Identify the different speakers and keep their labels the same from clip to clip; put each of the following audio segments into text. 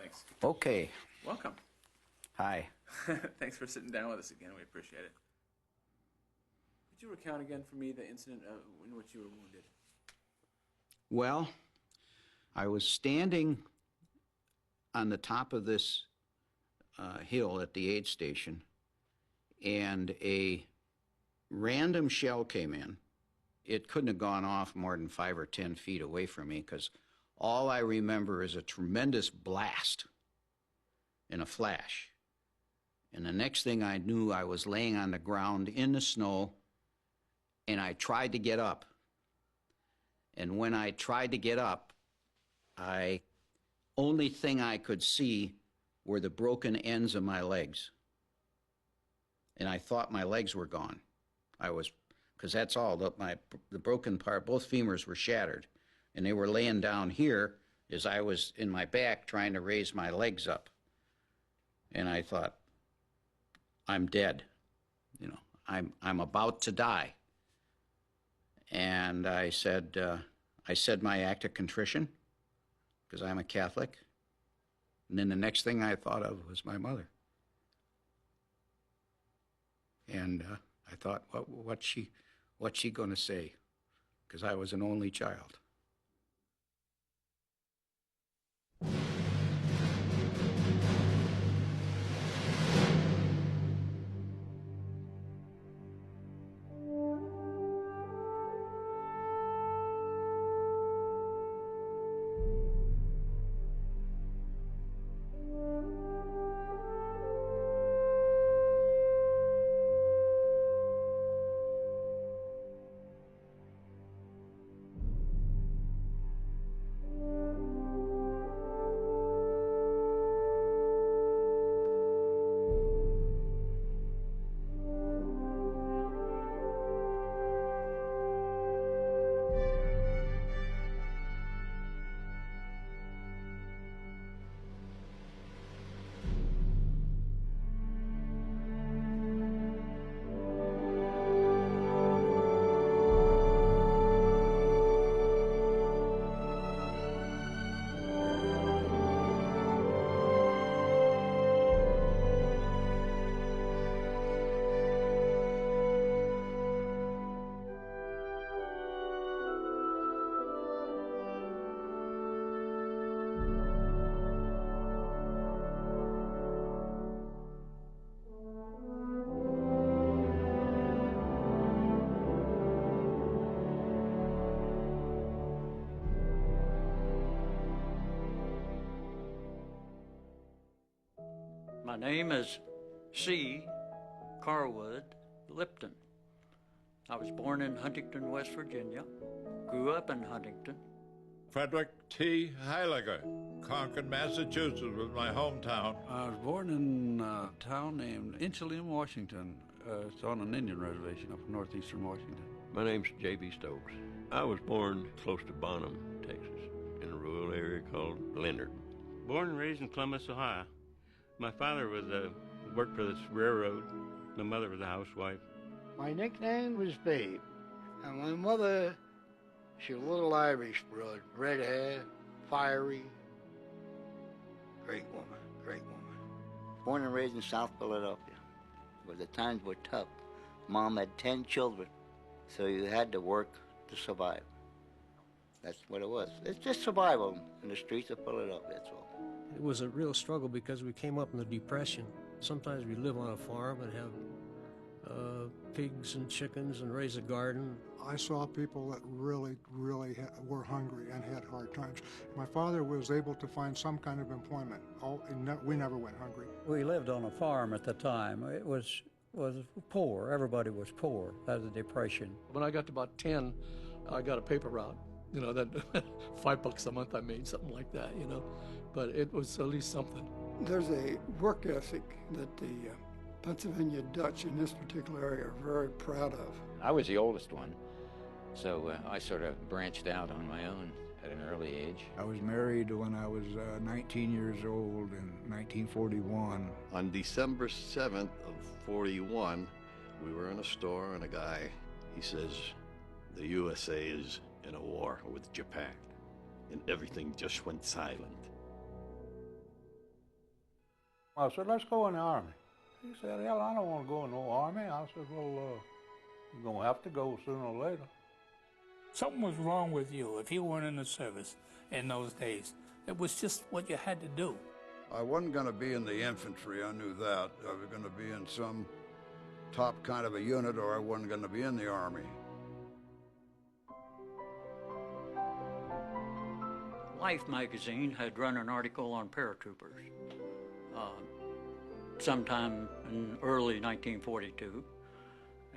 Speaker 1: Thanks.
Speaker 2: Okay.
Speaker 1: Welcome.
Speaker 2: Hi.
Speaker 1: Thanks for sitting down with us again. We appreciate it. Could you recount again for me the incident in which you were wounded?
Speaker 2: Well, I was standing on the top of this hill at the aid station, and a random shell came in. It couldn't have gone off more than 5 or 10 feet away from me, because all I remember is a tremendous blast and a flash. And the next thing I knew, I was laying on the ground in the snow, and I tried to get up. And when I tried to get up, only thing I could see were the broken ends of my legs. And I thought my legs were gone. Because that's all, the broken part, both femurs were shattered. And they were laying down here as I was in my back trying to raise my legs up. And I thought, I'm dead. You know, I'm about to die. And I said my act of contrition, because I'm a Catholic. And then the next thing I thought of was my mother. And I thought, what's she going to say? Because I was an only child.
Speaker 3: My name is C. Carwood Lipton. I was born in Huntington, West Virginia, grew up in Huntington.
Speaker 4: Frederick T. Heiliger, Concord, Massachusetts was my hometown.
Speaker 5: I was born in a town named Inchelium, Washington. It's on an Indian reservation up in northeastern Washington.
Speaker 6: My name's J.B. Stokes. I was born close to Bonham, Texas, in a rural area called Leonard.
Speaker 7: Born and raised in Columbus, Ohio. My father worked for this railroad. My mother was a housewife.
Speaker 8: My nickname was Babe, and my mother, she was a little Irish broad, red hair, fiery. Great woman, great woman.
Speaker 9: Born and raised in South Philadelphia, where the times were tough. Mom had 10 children, so you had to work to survive. That's what it was. It's just survival in the streets of Philadelphia, that's all.
Speaker 10: It was a real struggle because we came up in the Depression. Sometimes we live on a farm and have pigs and chickens and raise a garden.
Speaker 11: I saw people that really were hungry and had hard times. My father was able to find some kind of employment. We never went hungry.
Speaker 12: We lived on a farm at the time. It was poor. Everybody was poor. That was the Depression.
Speaker 13: When I got to about 10, I got a paper route. You know, that $5 a month I made, something like that, you know. But it was at least something.
Speaker 14: There's a work ethic that the Pennsylvania Dutch in this particular area are very proud of.
Speaker 15: I was the oldest one, so I sort of branched out on my own at an early age.
Speaker 16: I was married when I was 19 years old in 1941.
Speaker 17: On December 7th of 41, we were in a store and a guy, he says, the USA is in a war with Japan, and everything just went silent.
Speaker 5: I said, let's go in the Army. He said, hell, I don't want to go in no Army. I said, well, you're going to have to go sooner or later.
Speaker 18: Something was wrong with you if you weren't in the service in those days. It was just what you had to do.
Speaker 19: I wasn't going to be in the infantry, I knew that. I was going to be in some top kind of a unit, or I wasn't going to be in the Army.
Speaker 3: Life magazine had run an article on paratroopers sometime in early 1942,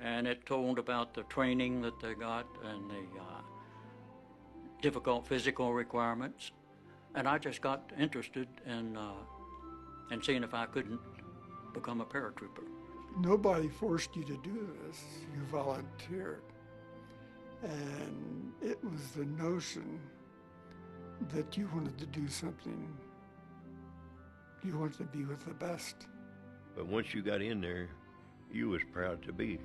Speaker 3: and it told about the training that they got and the difficult physical requirements. And I just got interested in seeing if I couldn't become a paratrooper.
Speaker 14: Nobody forced you to do this. You volunteered. And it was the notion that you wanted to do something. You wanted to be with the best.
Speaker 6: But once you got in there, you was proud to be.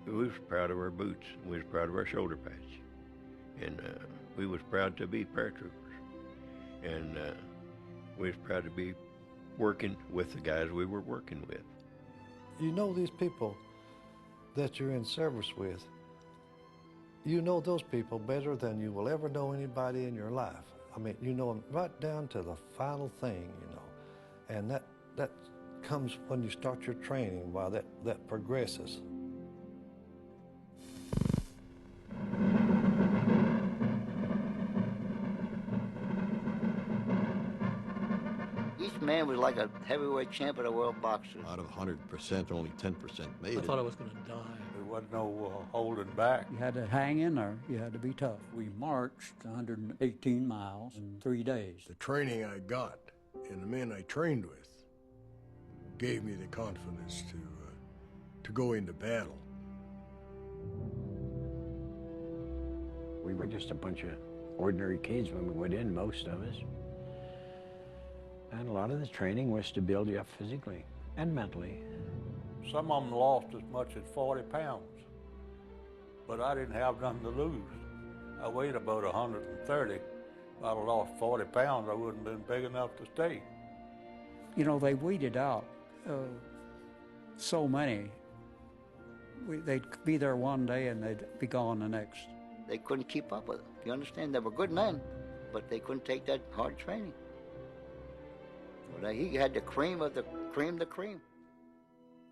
Speaker 6: We was proud of our boots. We was proud of our shoulder patch. And we was proud to be paratroopers. And we was proud to be working with the guys we were working with.
Speaker 20: You know these people that you're in service with. You know those people better than you will ever know anybody in your life. I mean, you know them right down to the final thing, you know. And that comes when you start your training, while that progresses.
Speaker 9: Each man was like a heavyweight champion of world boxers.
Speaker 17: Out of 100%, only 10% made it.
Speaker 13: I thought I was going to die.
Speaker 5: There wasn't no holding back.
Speaker 12: You had to hang in there. You had to be tough.
Speaker 3: We marched 118 miles in 3 days.
Speaker 21: The training I got and the men I trained with gave me the confidence to go into battle.
Speaker 22: We were just a bunch of ordinary kids when we went in, most of us. And a lot of the training was to build you up physically and mentally.
Speaker 5: Some of them lost as much as 40 pounds, but I didn't have nothing to lose. I weighed about 130. If I'd have lost 40 pounds, I wouldn't have been big enough to stay.
Speaker 12: You know, they weeded out so many. They'd be there one day and they'd be gone the next.
Speaker 9: They couldn't keep up with it. You understand? They were good men, but they couldn't take that hard training. Well, he had the cream of the cream.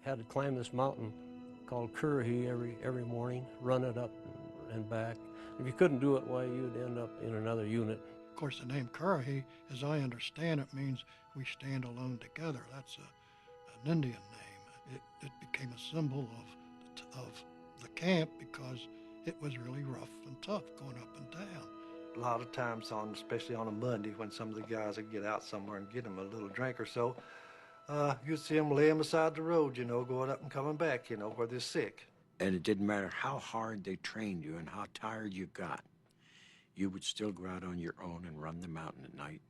Speaker 10: Had to climb this mountain called Currahee every morning, run it up and back. If you couldn't do it, why, you'd end up in another unit.
Speaker 11: Of course, the name Currahee, as I understand it, means we stand alone together. That's an Indian name. It became a symbol of the camp because it was really rough and tough going up and down.
Speaker 23: A lot of times, especially on a Monday, when some of the guys would get out somewhere and get them a little drink or so, you'd see them laying beside the road, you know, going up and coming back, you know, where they're sick.
Speaker 22: And it didn't matter how hard they trained you and how tired you got, you would still go out on your own and run the mountain at night.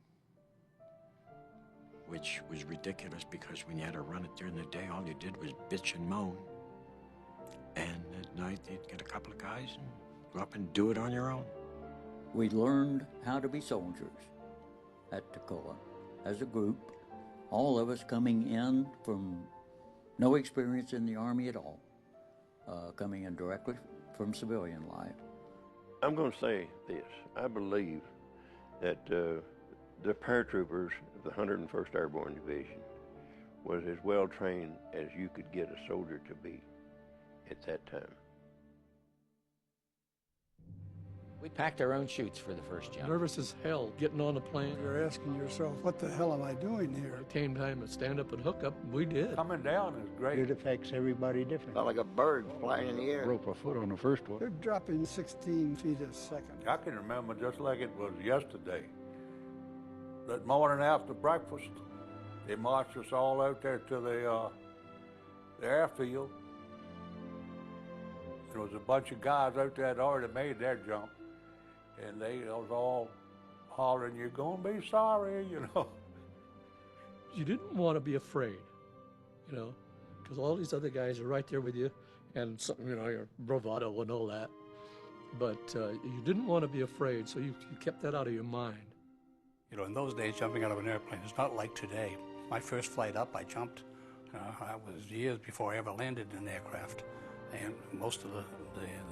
Speaker 22: Which was ridiculous because when you had to run it during the day, all you did was bitch and moan. And at night, they'd get a couple of guys and go up and do it on your own.
Speaker 3: We learned how to be soldiers at Toccoa as a group, all of us coming in from no experience in the Army at all, coming in directly from civilian life.
Speaker 6: I'm going to say this. I believe that the paratroopers of the 101st Airborne Division was as well trained as you could get a soldier to be at that time.
Speaker 15: We packed our own chutes for the first jump.
Speaker 13: Nervous as hell getting on the plane.
Speaker 14: You're asking yourself, what the hell am I doing here?
Speaker 13: It came time to stand up and hook up, and we did.
Speaker 5: Coming down is great.
Speaker 16: It affects everybody different.
Speaker 9: Felt like a bird flying in the air.
Speaker 16: Broke my foot on the first one.
Speaker 14: They're dropping 16 feet a second.
Speaker 5: I can remember just like it was yesterday. That morning after breakfast, they marched us all out there to the airfield. There was a bunch of guys out there that already made their jump. And they was all hollering, "You're going to be sorry," you know.
Speaker 13: You didn't want to be afraid, you know, because all these other guys are right there with you, and you know, your bravado and all that. But you didn't want to be afraid, so you kept that out of your mind.
Speaker 24: You know, in those days, jumping out of an airplane is not like today.
Speaker 1: My first flight up, I jumped. I was years before I ever landed in an aircraft. And most of the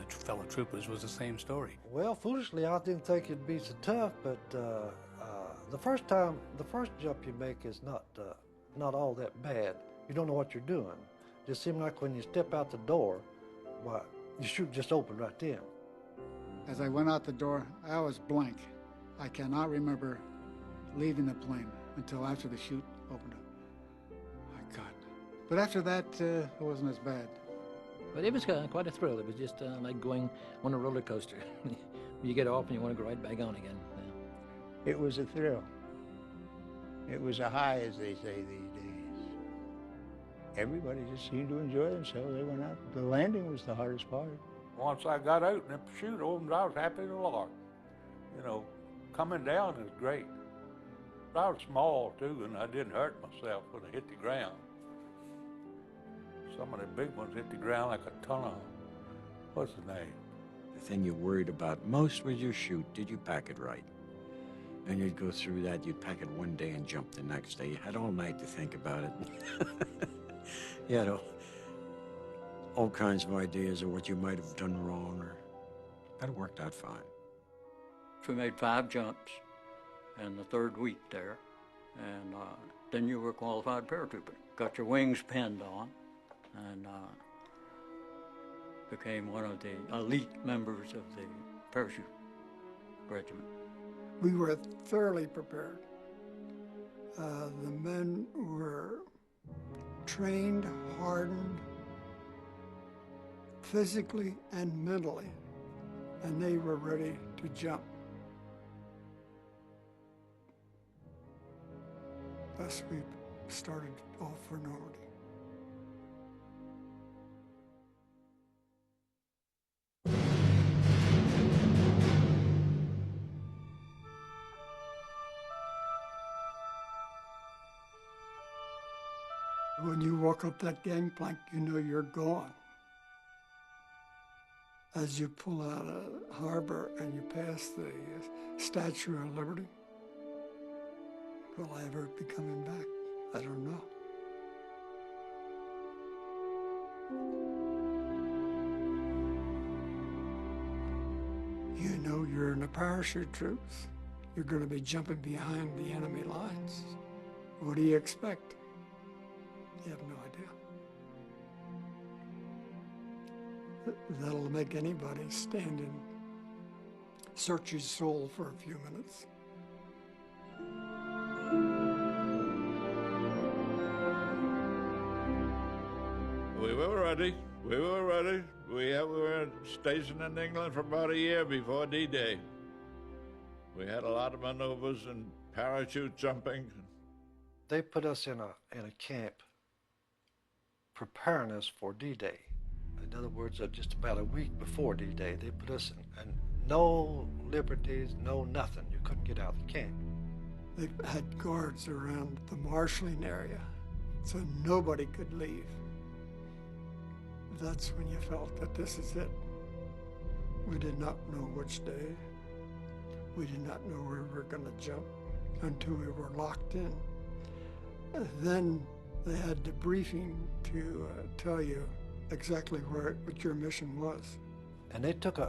Speaker 1: fellow troopers was the same story.
Speaker 20: Well, foolishly, I didn't think it'd be so tough, but the first jump you make is not all that bad. You don't know what you're doing. It just seems like when you step out the door, why, your chute just opened right then.
Speaker 2: As I went out the door, I was blank. I cannot remember leaving the plane until after the chute opened up. My God. But after that, it wasn't as bad.
Speaker 4: But it was quite a thrill. It was just like going on a roller coaster. You get off and you want to go right back on again. Yeah.
Speaker 22: It was a thrill. It was a high, as they say these days. Everybody just seemed to enjoy themselves. They went out. The landing was the hardest part.
Speaker 5: Once I got out and the chute opened, I was happy as a lark. You know, coming down is great. I was small too, and I didn't hurt myself when I hit the ground. Some of the big ones hit the ground like a ton of, what's the name?
Speaker 22: The thing you worried about most was your chute. Did you pack it right? And you'd go through that, you'd pack it one day and jump the next day. You had all night to think about it. You had all kinds of ideas of what you might have done wrong, but it worked out fine.
Speaker 3: We made 5 jumps in the 3rd week there, and then you were a qualified paratrooper. Got your wings pinned on, and became one of the elite members of the parachute regiment.
Speaker 14: We were thoroughly prepared. The men were trained, hardened, physically and mentally, and they were ready to jump. Thus we started off for Normandy. When you walk up that gangplank, you know you're gone. As you pull out of harbor and you pass the Statue of Liberty, will I ever be coming back? I don't know. You know you're in the parachute troops. You're going to be jumping behind the enemy lines. What do you expect? You have no idea. That'll make anybody stand and search his soul for a few minutes.
Speaker 24: We were ready. We were ready. We were stationed in England for about a year before D-Day. We had a lot of maneuvers and parachute jumping.
Speaker 20: They put us in a camp preparing us for D-Day. In other words, just about a week before D-Day, they put us in no liberties, no nothing. You couldn't get out of the camp.
Speaker 14: They had guards around the marshalling area, so nobody could leave. That's when you felt that this is it. We did not know which day. We did not know where we were going to jump until we were locked in. Then they had debriefing to tell you exactly what your mission was.
Speaker 20: And they took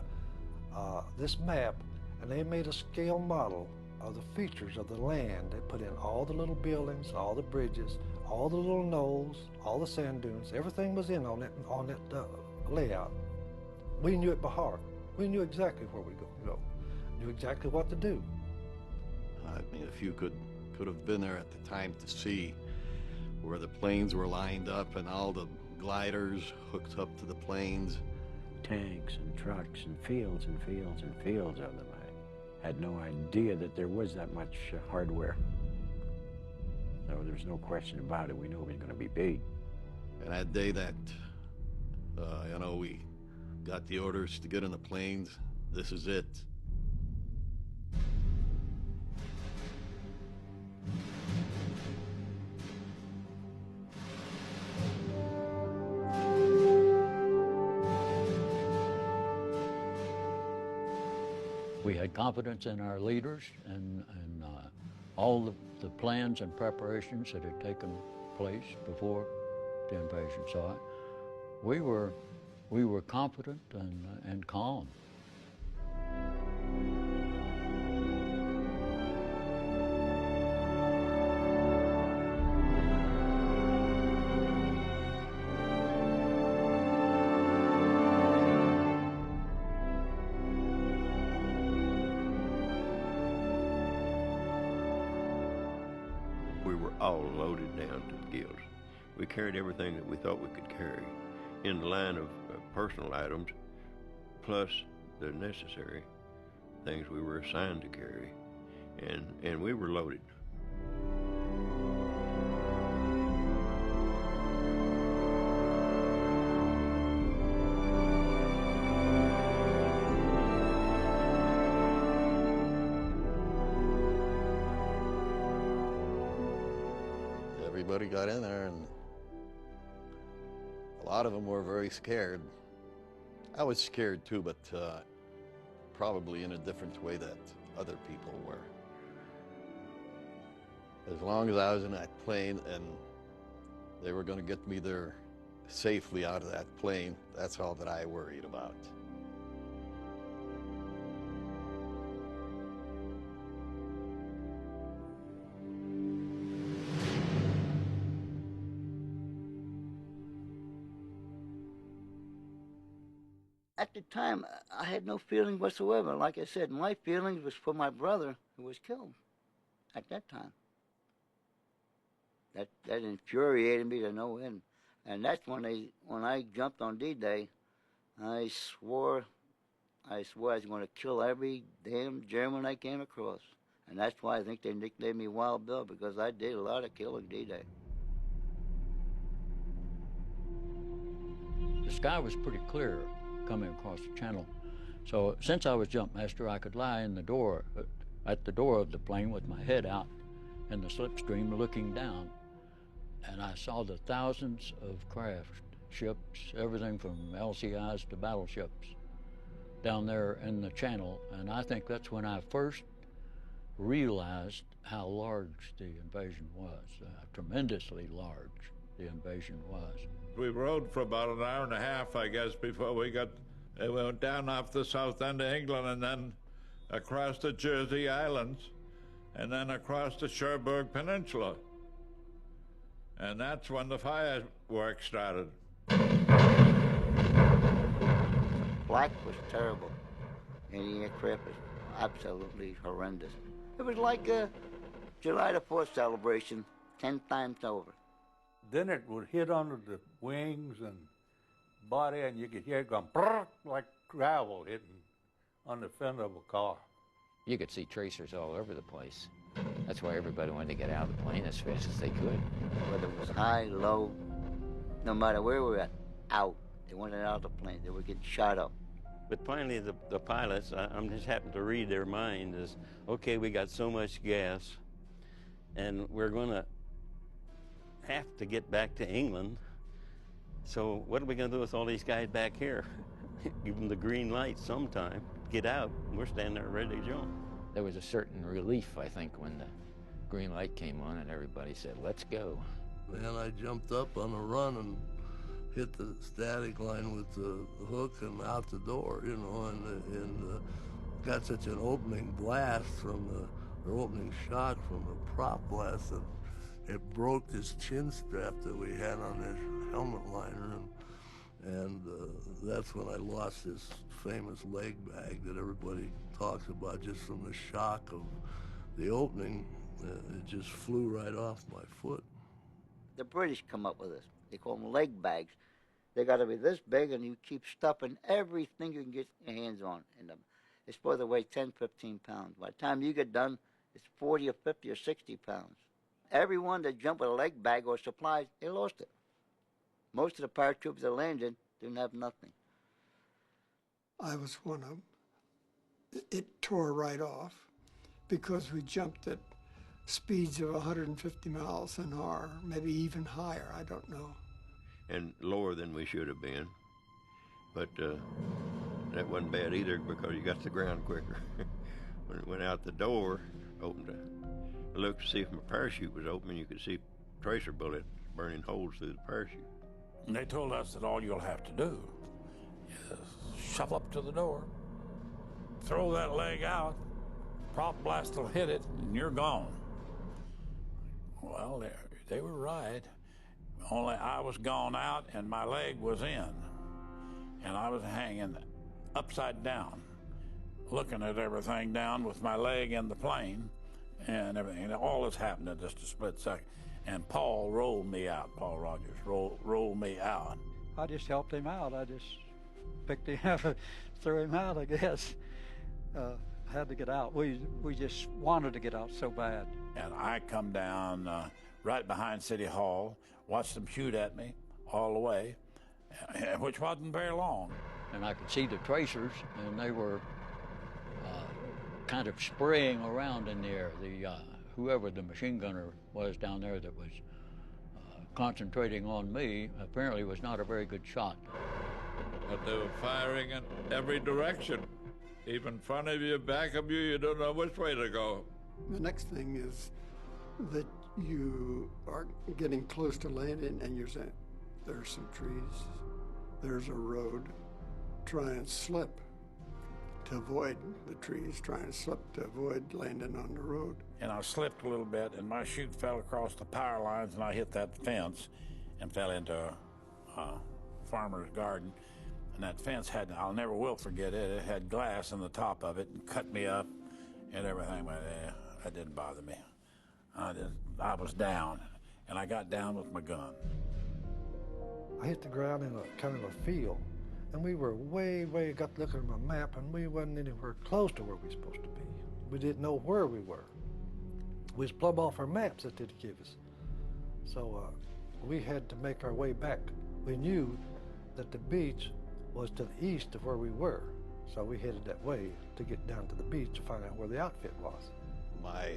Speaker 20: this map and they made a scale model of the features of the land. They put in all the little buildings, all the bridges, all the little knolls, all the sand dunes. Everything was in on that layout. We knew it by heart. We knew exactly where we go. Knew exactly what to do.
Speaker 17: I mean, if you could have been there at the time to see where the planes were lined up and all the gliders hooked up to the planes.
Speaker 22: Tanks and trucks and fields and fields and fields of them. I had no idea that there was that much hardware. So there's no question about it. We knew it was going to be big.
Speaker 17: And that day that, we got the orders to get in the planes, this is it.
Speaker 3: We had confidence in our leaders and all the plans and preparations that had taken place before the invasion. So we were confident and calm.
Speaker 6: We were all loaded down to the gills. We carried everything that we thought we could carry in the line of personal items, plus the necessary things we were assigned to carry, and we were loaded.
Speaker 17: Everybody got in there, and a lot of them were very scared. I was scared too, but probably in a different way that other people were. As long as I was in that plane and they were going to get me there safely out of that plane, that's all that I worried about.
Speaker 9: At the time, I had no feeling whatsoever. Like I said, my feelings was for my brother who was killed at that time. That infuriated me to no end. And that's when I jumped on D-Day, I swore I was going to kill every damn German I came across. And that's why I think they nicknamed me Wild Bill, because I did a lot of killing D-Day.
Speaker 3: The sky was pretty clear coming across the channel. So since I was jump master, I could lie in the door, at the door of the plane with my head out in the slipstream looking down. And I saw the thousands of craft, ships, everything from LCIs to battleships down there in the channel. And I think that's when I first realized how large the invasion was, tremendously large the invasion was.
Speaker 24: We rode for about an hour and a half, I guess, before we went down off the south end of England and then across the Jersey Islands and then across the Cherbourg Peninsula. And that's when the fireworks started.
Speaker 9: Black was terrible, and the aircraft was absolutely horrendous. It was like a July the 4th celebration 10 times over.
Speaker 5: Then it would hit under the wings and body, and you could hear it going brrr, like gravel hitting on the fender of a car.
Speaker 15: You could see tracers all over the place. That's why everybody wanted to get out of the plane as fast as they could.
Speaker 9: Whether it was high, low, no matter where we were at, out. They wanted out of the plane. They were getting shot up.
Speaker 6: But finally, the pilots, I'm just happened to read their mind, is, okay, we got so much gas, and we're going to have to get back to England. So what are we going to do with all these guys back here? Give them the green light sometime. Get out. We're standing there ready to jump.
Speaker 15: There was a certain relief, I think, when the green light came on and everybody said, let's go.
Speaker 7: Man, I jumped up on a run and hit the static line with the hook and out the door, you know, and got such an opening blast from the opening shot from the prop blast that it broke this chin strap that we had on this helmet liner, and that's when I lost this famous leg bag that everybody talks about just from the shock of the opening. It just flew right off my foot.
Speaker 9: The British come up with this. They call them leg bags. They got to be this big, and you keep stuffing everything you can get your hands on in them. It's supposed to weigh 10, 15 pounds. By the time you get done, it's 40 or 50 or 60 pounds. Everyone that jumped with a leg bag or supplies, they lost it. Most of the paratroopers that landed didn't have nothing.
Speaker 14: I was one of them. It tore right off because we jumped at speeds of 150 miles an hour, maybe even higher, I don't know.
Speaker 6: And lower than we should have been. But that wasn't bad either because you got to the ground quicker. When it went out the door, opened a looked to see if my parachute was open, you could see tracer bullets burning holes through the parachute.
Speaker 24: And they told us that all you'll have to do is shuffle up to the door, throw that leg out, prop blast will hit it, and you're gone. Well, they were right. Only I was gone out and my leg was in. And I was hanging upside down, looking at everything down with my leg in the plane and everything. And all this happened in just a split second. And Paul rolled me out. Paul Rogers rolled me out.
Speaker 12: I just helped him out. I just picked him up, threw him out, I guess. Had to get out. We just wanted to get out so bad.
Speaker 24: And I come down right behind City Hall, watched them shoot at me all the way, which wasn't very long.
Speaker 3: And I could see the tracers, and they were kind of spraying around in the air. Whoever the machine gunner was down there that was concentrating on me apparently was not a very good shot.
Speaker 24: But they were firing in every direction. Even in front of you, back of you, you don't know which way to go.
Speaker 14: The next thing is that you are getting close to landing and you're saying, there's some trees, there's a road, try and slip to avoid the trees, try and slip to avoid landing on the road.
Speaker 24: And I slipped a little bit, and my chute fell across the power lines, and I hit that fence and fell into a farmer's garden. And that fence had, I'll never will forget it, it had glass in the top of it and cut me up and everything. But that didn't bother me. I was down, and I got down with my gun.
Speaker 20: I hit the ground in a kind of a field, and we were way, got to look at my map, and we wasn't anywhere close to where we were supposed to be. We didn't know where we were. We was plumb off our maps that they'd give us. So we had to make our way back. We knew that the beach was to the east of where we were, so we headed that way to get down to the beach to find out where the outfit was.
Speaker 17: My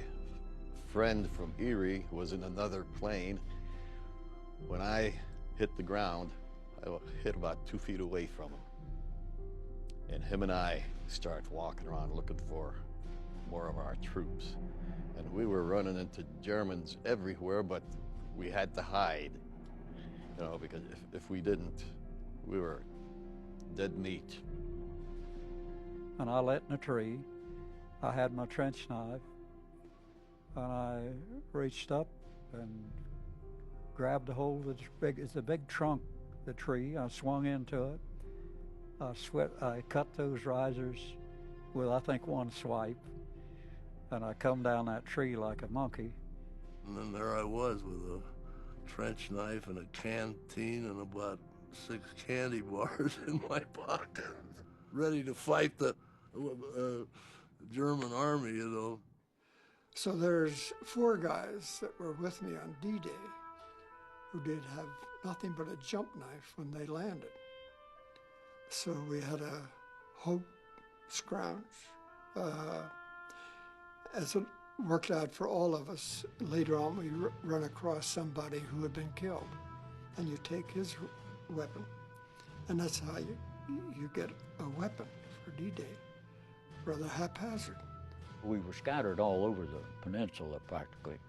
Speaker 17: friend from Erie was in another plane. When I hit the ground, I hit about 2 feet away from him. And him and I started walking around looking for more of our troops. And we were running into Germans everywhere, but we had to hide, you know, because if we didn't, we were dead meat.
Speaker 12: And I lit in a tree. I had my trench knife, and I reached up and grabbed a hold of it's a big trunk, the tree. I swung into it. I cut those risers with, I think, one swipe, and I come down that tree like a monkey.
Speaker 7: And then there I was with a trench knife and a canteen and about 6 candy bars in my pocket, ready to fight the German army, you know.
Speaker 14: So there's 4 guys that were with me on D-Day who did have nothing but a jump knife when they landed. So we had a hope scrounge. As it worked out for all of us, later on we run across somebody who had been killed, and you take his weapon, and that's how you get a weapon for D-Day, rather haphazard.
Speaker 3: We were scattered all over the peninsula practically,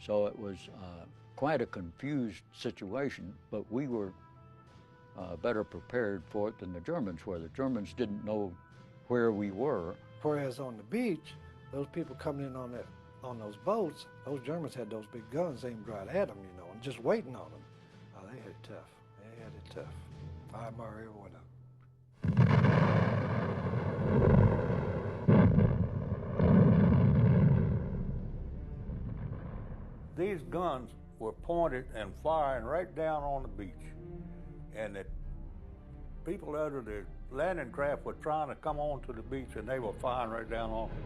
Speaker 3: so it was quite a confused situation, but we were better prepared for it than the Germans were. The Germans didn't know where we were.
Speaker 20: Whereas on the beach, those people coming in on those boats, those Germans had those big guns aimed right at them, you know, and just waiting on them. Oh, they had it tough. They had it tough. I admire every one of them.
Speaker 5: These guns were pointed and firing right down on the beach. And the people under the landing craft were trying to come onto the beach, and they were firing right down on them.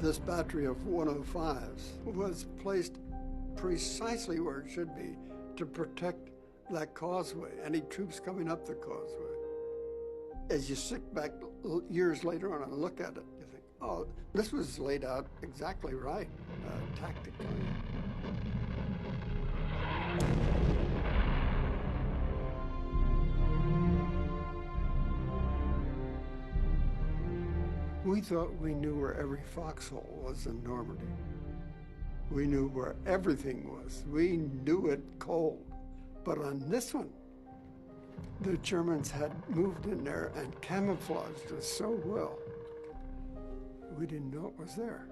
Speaker 14: This battery of 105s was placed precisely where it should be to protect that causeway, any troops coming up the causeway. As you sit back years later on and look at it, you think, oh, this was laid out exactly right, tactically. We thought we knew where every foxhole was in Normandy. We knew where everything was. We knew it cold. But on this one, the Germans had moved in there and camouflaged us so well, we didn't know it was there.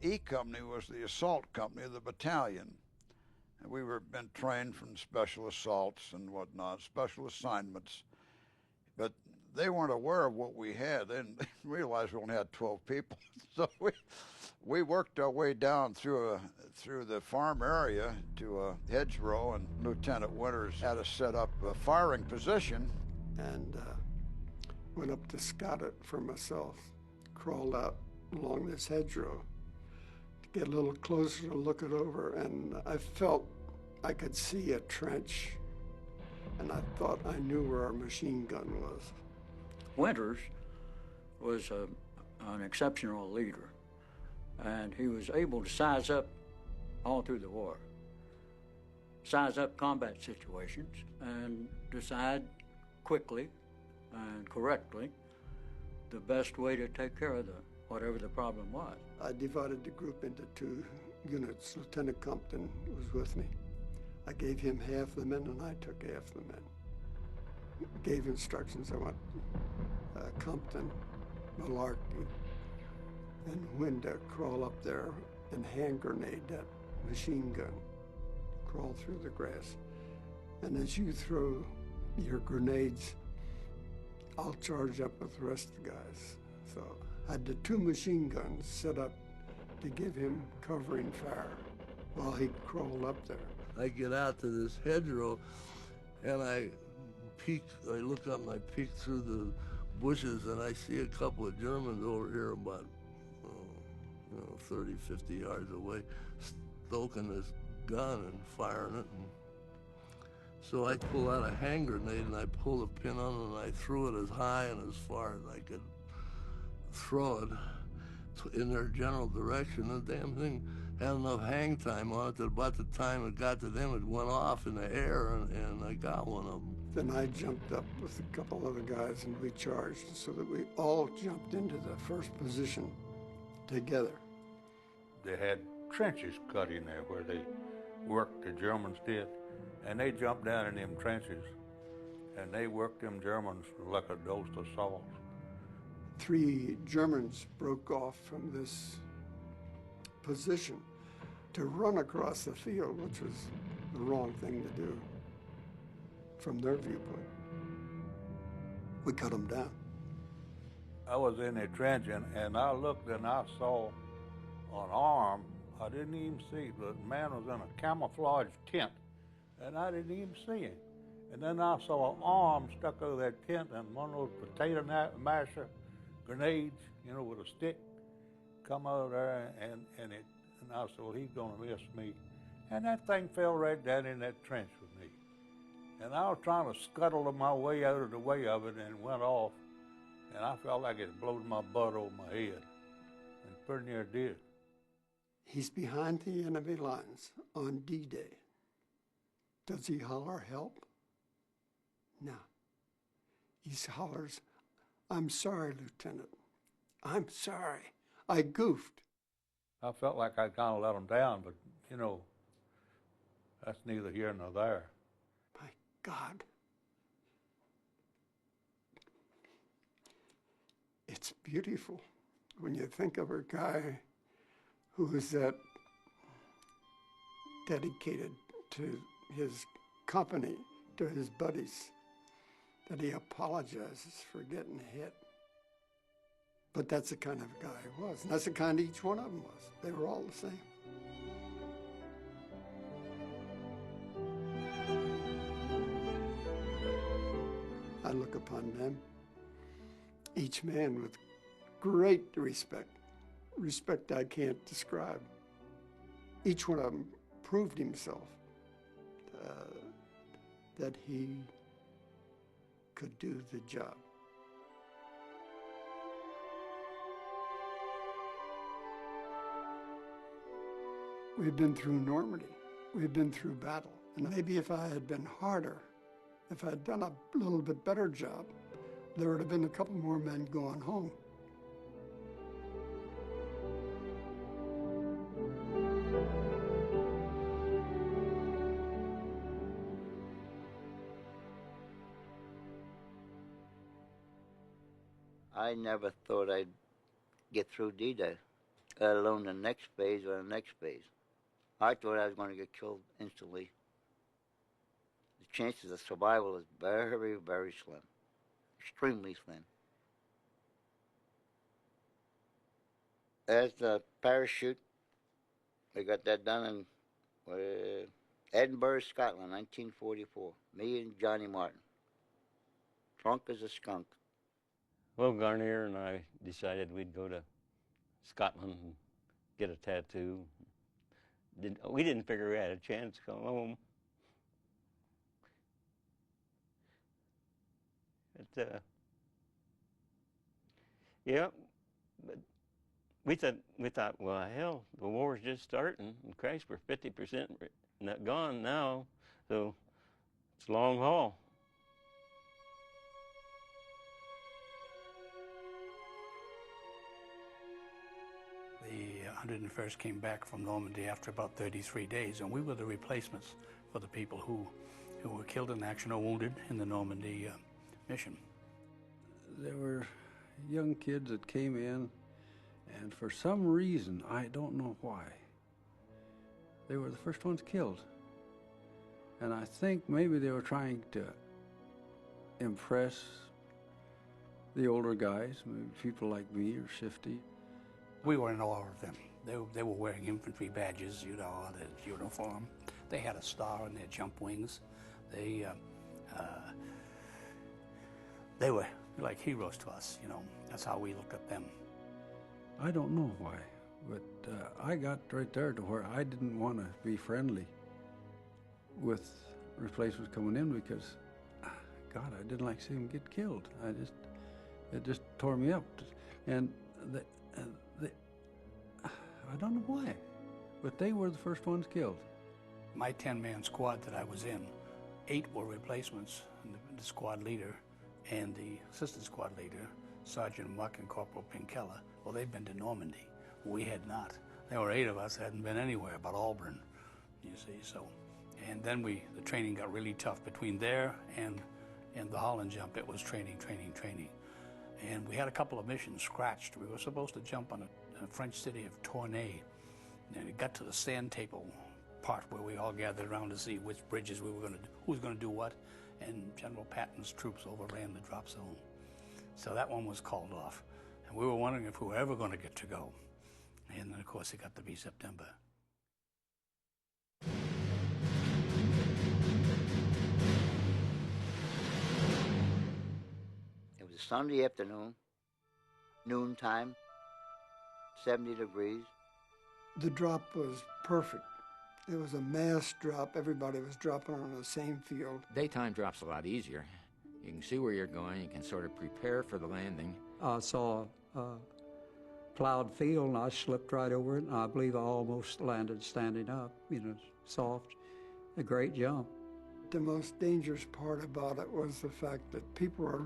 Speaker 8: E Company was the assault company of the battalion. And we were been trained from special assaults and whatnot, special assignments. But they weren't aware of what we had. They didn't realize we only had 12 people. So we worked our way down through the farm area to a hedgerow, and Lieutenant Winters had us set up a firing position.
Speaker 14: And went up to scout it for myself, crawled out along this hedgerow to get a little closer to look it over, and I felt I could see a trench, and I thought I knew where our machine gun was.
Speaker 3: Winters was an exceptional leader, and he was able to size up all through the war, size up combat situations and decide quickly and correctly the best way to take care of whatever the problem was.
Speaker 14: I divided the group into 2 units. Lieutenant Compton was with me. I gave him half the men and I took half the men. Gave instructions. I want Compton, Malarkey, and Wynn to crawl up there and hand grenade that machine gun. Crawl through the grass. And as you throw your grenades, I'll charge up with the rest of the guys. So I had the 2 machine guns set up to give him covering fire while he crawled up there.
Speaker 7: I get out to this hedgerow, and I look up and I peek through the bushes, and I see a couple of Germans over here about 30, 50 yards away, stoking this gun and firing it. And so I pull out a hand grenade and I pull the pin on it and I threw it as high and as far as I could throw it in their general direction. The damn thing had enough hang time on it that about the time it got to them, it went off in the air, and I got one of them.
Speaker 14: Then I jumped up with a couple other guys and we charged so that we all jumped into the first position together.
Speaker 5: They had trenches cut in there where they worked, the Germans did, and they jumped down in them trenches and they worked them Germans like a dose of salt.
Speaker 14: 3 Germans broke off from this position to run across the field, which was the wrong thing to do from their viewpoint. We cut them down.
Speaker 5: I was in a trench and I looked and I saw an arm. I didn't even see it, but the man was in a camouflage tent and I didn't even see him. And then I saw an arm stuck over that tent and one of those potato masher grenades, with a stick, come over there and I said, well, he's gonna miss me. And that thing fell right down in that trench with me. And I was trying to scuttle my way out of the way of it and it went off. And I felt like it blowed my butt over my head. And pretty near did.
Speaker 14: He's behind the enemy lines on D-Day. Does he holler help? No. He hollers, I'm sorry, Lieutenant. I'm sorry. I goofed.
Speaker 5: I felt like I kind of let him down, but, that's neither here nor there.
Speaker 14: My God. It's beautiful when you think of a guy who is that dedicated to his company, to his buddies, that he apologizes for getting hit. But that's the kind of guy he was. And that's the kind each one of them was. They were all the same. I look upon them, each man with great respect, respect I can't describe. Each one of them proved himself that he could do the job. We've been through Normandy. We've been through battle. And maybe if I had been harder, if I had done a little bit better job, there would have been a couple more men going home.
Speaker 9: I never thought I'd get through D-Day, let alone the next phase or the next phase. I thought I was going to get killed instantly. The chances of survival is very, very slim, extremely slim. As the parachute, we got that done in Edinburgh, Scotland, 1944. Me and Johnny Martin. Drunk as a skunk.
Speaker 6: Well, Garnier and I decided we'd go to Scotland and get a tattoo. We didn't figure we had a chance to come home. But, yeah, but we thought, well, hell, the war's just starting, and Christ, we're 50% gone now, so it's a long haul.
Speaker 1: The 101st came back from Normandy after about 33 days, and we were the replacements for the people who were killed in action or wounded in the Normandy mission.
Speaker 16: There were young kids that came in, and for some reason, I don't know why, they were the first ones killed. And I think maybe they were trying to impress the older guys, maybe people like me or Shifty.
Speaker 1: We were in awe of them. They were wearing infantry badges, you know, on their uniform. They had a star on their jump wings. They were like heroes to us, you know. That's how we looked at them.
Speaker 16: I don't know why, but I got right there to where I didn't want to be friendly with replacements coming in because, God, I didn't like seeing them get killed. It just tore me up. And I don't know why, but they were the first ones killed.
Speaker 1: My 10-man squad that I was in, 8 were replacements, the squad leader and the assistant squad leader, Sergeant Muck and Corporal Pinkella. Well, they'd been to Normandy. We had not. There were 8 of us that hadn't been anywhere but Auburn, you see, so. And then the training got really tough between there and the Holland jump. It was training. And we had a couple of missions scratched. We were supposed to jump on a French city of Tournai. And it got to the sand table part where we all gathered around to see which bridges we were going to do, who was going to do what, and General Patton's troops overran the drop zone. So that one was called off. And we were wondering if we were ever going to get to go. And then, of course, it got to be September.
Speaker 9: It was a Sunday afternoon, noontime, 70 degrees.
Speaker 14: The drop was perfect. It was a mass drop. Everybody was dropping on the same field.
Speaker 15: Daytime drop's a lot easier. You can see where you're going. You can sort of prepare for the landing.
Speaker 12: I saw a plowed field, and I slipped right over it, and I believe I almost landed standing up, you know, soft. A great jump.
Speaker 14: The most dangerous part about it was the fact that people are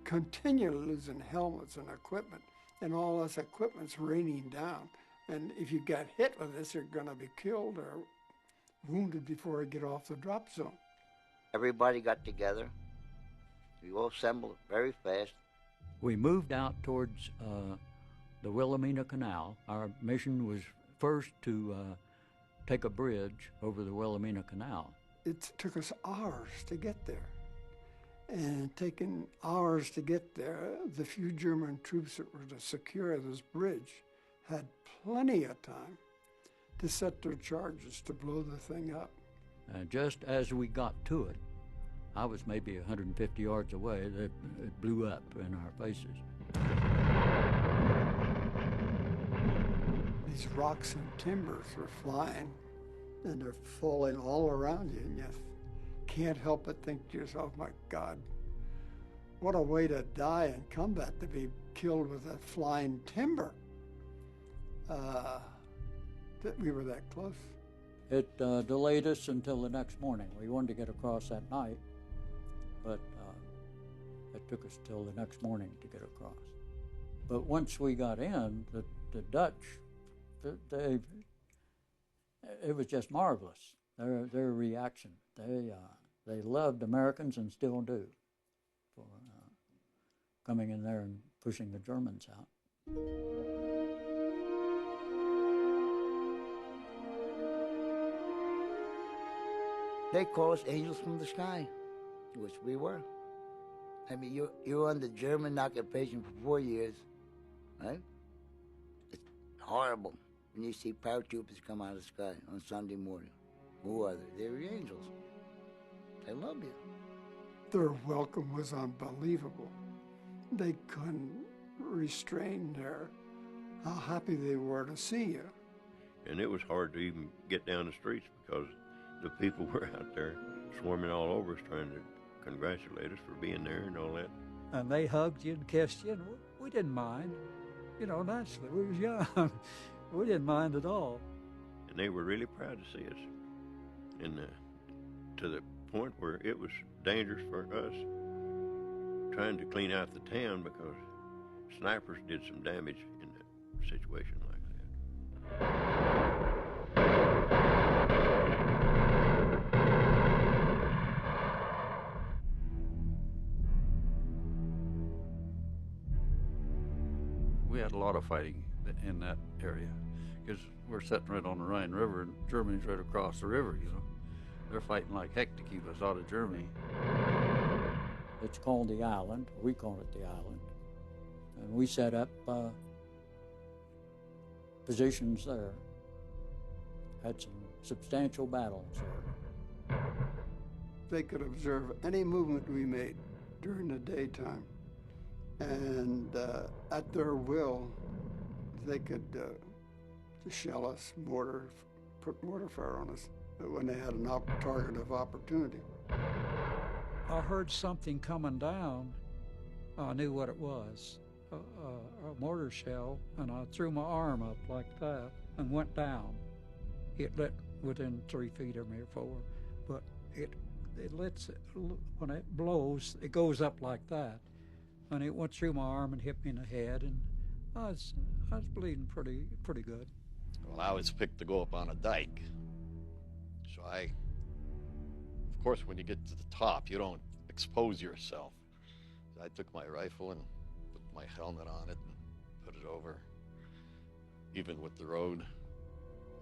Speaker 14: continually losing helmets and equipment, and all this equipment's raining down. And if you get hit with this, you're going to be killed or wounded before you get off the drop zone.
Speaker 9: Everybody got together. We all assembled very fast.
Speaker 3: We moved out towards the Wilhelmina Canal. Our mission was first to take a bridge over the Wilhelmina Canal.
Speaker 14: It took us hours to get there. And taking hours to get there, the few German troops that were to secure this bridge had plenty of time to set their charges to blow the thing up.
Speaker 3: Just as we got to it, I was maybe 150 yards away, it blew up in our faces.
Speaker 14: These rocks and timbers were flying, and they're falling all around you, and you can't help but think to yourself, my God, what a way to die in combat, to be killed with a flying timber. that we were that close.
Speaker 3: It delayed us until the next morning. We wanted to get across that night, but it took us till the next morning to get across. But once we got in, the Dutch, it was just marvelous. Their reaction. They loved Americans and still do for coming in there and pushing the Germans out.
Speaker 9: They call us angels from the sky, which we were. I mean, you're under German occupation for 4 years, right? It's horrible when you see paratroopers come out of the sky on Sunday morning. Who are they? They're your angels. They love you.
Speaker 14: Their welcome was unbelievable. They couldn't restrain how happy they were to see you.
Speaker 6: And it was hard to even get down the streets because the people were out there swarming all over us trying to congratulate us for being there and all that.
Speaker 12: And they hugged you and kissed you, and we didn't mind. You know, naturally, we was young. We didn't mind at all.
Speaker 6: And they were really proud to see us. And to the point where it was dangerous for us trying to clean out the town because snipers did some damage in a situation like that.
Speaker 16: We had a lot of fighting in that area because we're sitting right on the Rhine River and Germany's right across the river, you know. They're fighting like heck to keep us out of Germany.
Speaker 3: It's called the island. We call it the island. And we set up positions there. Had some substantial battles there.
Speaker 14: They could observe any movement we made during the daytime. And at their will, they could shell us, put mortar fire on us when they had a target of opportunity.
Speaker 12: I heard something coming down. I knew what it was, a mortar shell, and I threw my arm up like that and went down. It lit within 3 feet of me or 4, but it lets, when it blows, it goes up like that. And it went through my arm and hit me in the head, and I was bleeding pretty good.
Speaker 17: Well, I was picked to go up on a dike. So of course, when you get to the top, you don't expose yourself. So I took my rifle and put my helmet on it and put it over, even with the road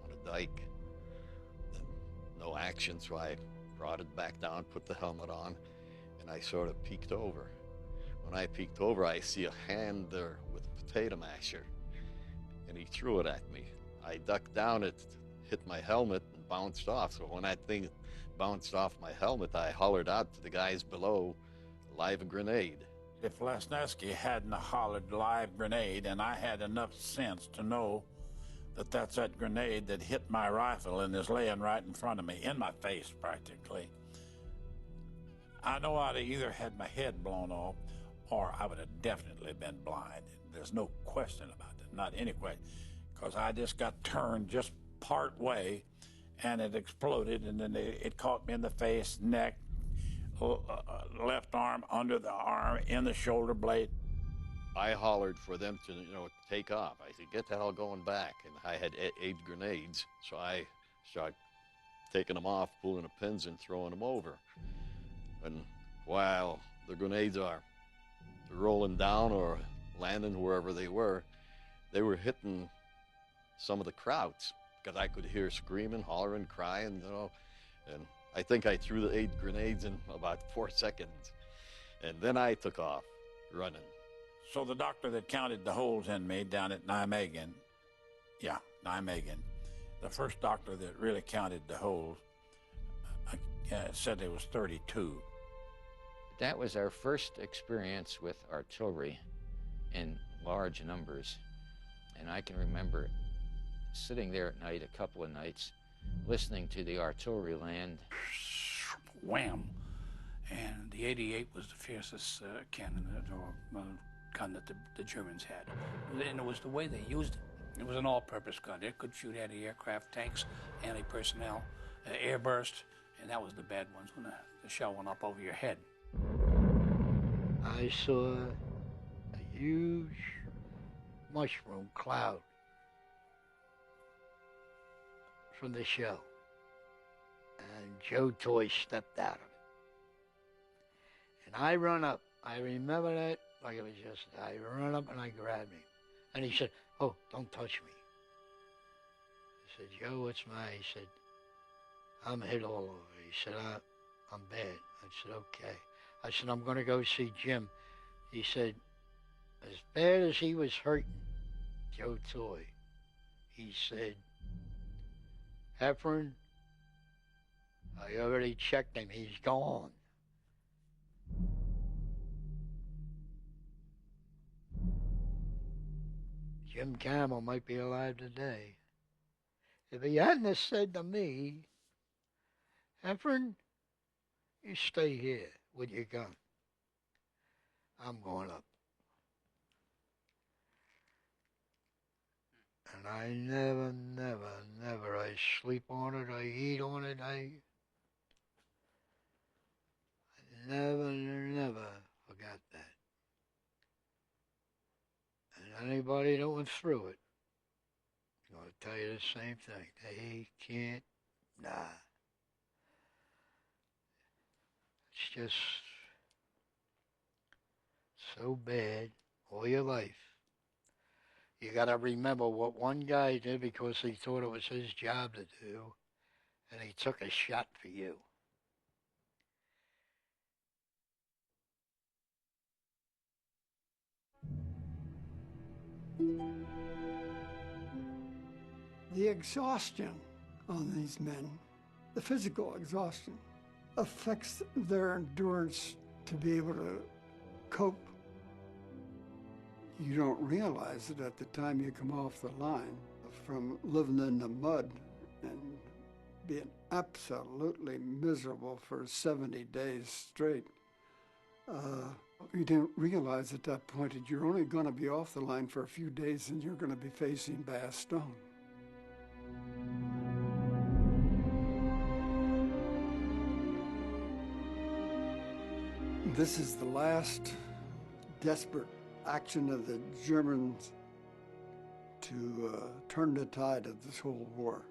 Speaker 17: on a dike. Then no action, so I brought it back down, put the helmet on, and I sort of peeked over. When I peeked over, I see a hand there with a potato masher, and he threw it at me. I ducked down, it hit my helmet and bounced off. So when that thing bounced off my helmet, I hollered out to the guys below, "Live grenade."
Speaker 24: If Lesniewski hadn't hollered live grenade, and I had enough sense to know that that's that grenade that hit my rifle and is laying right in front of me, in my face practically, I know I'd have either had my head blown off or I would have definitely been blind. There's no question about it, not any question, because I just got turned just part way and it exploded, and then it caught me in the face, neck, left arm, under the arm, in the shoulder blade.
Speaker 17: I hollered for them to, take off. I said, "Get the hell going back." And I had 8 grenades, so I started taking them off, pulling the pins and throwing them over. And while the grenades are rolling down or landing wherever they were hitting some of the crowds, because I could hear screaming, hollering, crying, and I think I threw the 8 grenades in about 4 seconds, and then I took off running.
Speaker 24: So the doctor that counted the holes in me down at Nijmegen, the first doctor that really counted the holes, said it was 32.
Speaker 15: That was our first experience with artillery in large numbers. And I can remember sitting there at night, a couple of nights, listening to the artillery land.
Speaker 1: Wham! And the 88 was the fiercest cannon or gun that the Germans had. And it was the way they used it. It was an all-purpose gun. It could shoot anti-aircraft, tanks, anti-personnel, airburst, and that was the bad ones when the shell went up over your head.
Speaker 10: I saw a huge mushroom cloud from the shell, and Joe Toy stepped out of it. And I run up. I remember that like it was yesterday. I run up and I grabbed him. And he said, "Oh, don't touch me." I said, "Joe, what's my?" He said, "I'm hit all over." He said, "I'm bad." I said, "Okay." I said, "I'm going to go see Jim." He said, as bad as he was hurting, Joe Toy, he said, "Heffron, I already checked him. He's gone." Jim Campbell might be alive today. If he hadn't have said to me, "Heffron, you stay here with your gun. I'm going up." And I never, I sleep on it, I eat on it, I never forgot that. And anybody that went through it, I'm going to tell you the same thing. They can't, nah. It's just so bad all your life. You got to remember what one guy did because he thought it was his job to do, and he took a shot for you.
Speaker 14: The exhaustion on these men, the physical exhaustion, affects their endurance to be able to cope. You don't realize it at the time you come off the line from living in the mud and being absolutely miserable for 70 days straight. You didn't realize at that point that you're only going to be off the line for a few days and you're going to be facing Bastogne. This is the last desperate action of the Germans to turn the tide of this whole war.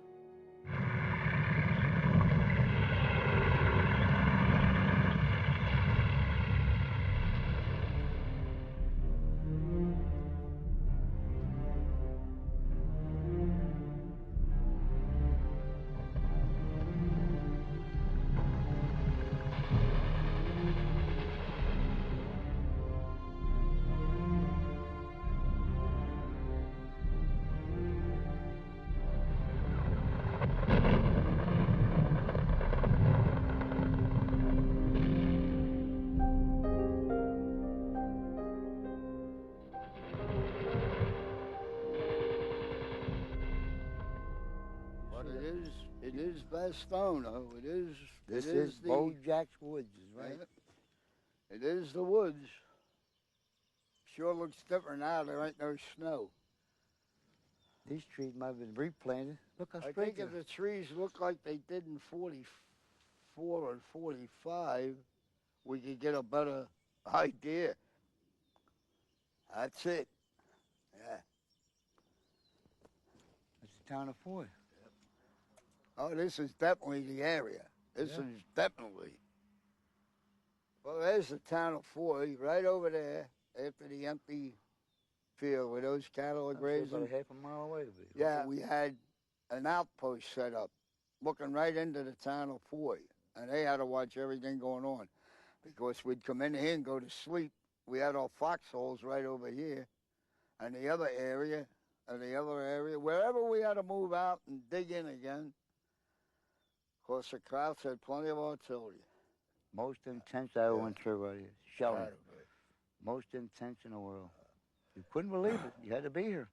Speaker 14: It is Bastogne, though. It is.
Speaker 9: This is Bojack's Woods, right?
Speaker 14: Yeah. It is the woods. Sure looks different now. There ain't no snow.
Speaker 9: These trees might have been replanted. Look how
Speaker 14: I
Speaker 9: straight
Speaker 14: think if the trees look like they did in 44 and 45, we could get a better idea. That's it. Yeah.
Speaker 9: It's the town of Foy.
Speaker 14: Oh, this is definitely the area. This is definitely. Well, there's the town of Foy right over there after the empty field where those cattle are grazing.
Speaker 9: About a half a mile away.
Speaker 14: Yeah, we had an outpost set up looking right into the town of Foy, and they had to watch everything going on because we'd come in here and go to sleep. We had our foxholes right over here, and the other area, wherever we had to move out and dig in again. Of course, the Krauts had plenty of artillery.
Speaker 9: Most intense I went through right here. Shelling. Most intense in the world. You couldn't believe it. You had to be here.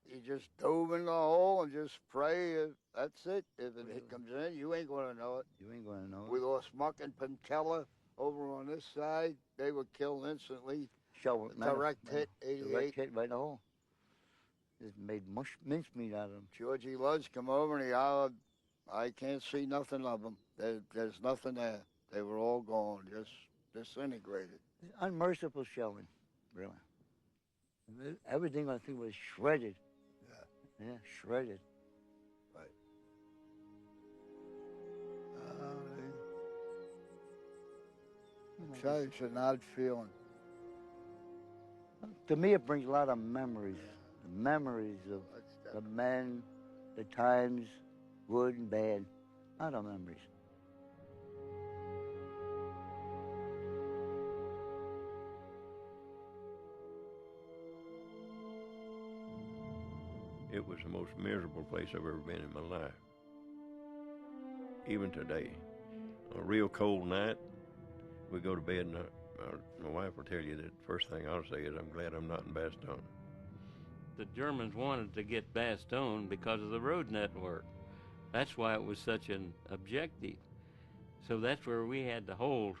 Speaker 14: You just dove in the hole and just pray. That's it. If it comes in, you ain't going to know it.
Speaker 9: You ain't going to know it.
Speaker 14: We lost Muck and Pinkella over on this side. They were killed instantly.
Speaker 9: Show
Speaker 14: Direct hit, 88.
Speaker 9: Direct hit right in the hole.
Speaker 10: Just made mincemeat out of them.
Speaker 8: Georgie Lodge come over and he hollered, I can't see nothing of them. There's nothing there. They were all gone, just disintegrated.
Speaker 10: Unmerciful shelling, really. Everything I think was shredded. Yeah, shredded.
Speaker 8: Right. I tell you, it's an odd feeling.
Speaker 10: To me, it brings a lot of memories. The memories of the men, the times, good and bad. A lot of memories.
Speaker 6: It was the most miserable place I've ever been in my life. Even today. On a real cold night, we go to bed and my wife will tell you that the first thing I'll say is, I'm glad I'm not in Bastogne.
Speaker 11: The Germans wanted to get Bastogne because of the road network. That's why it was such an objective. So that's where we had to hold,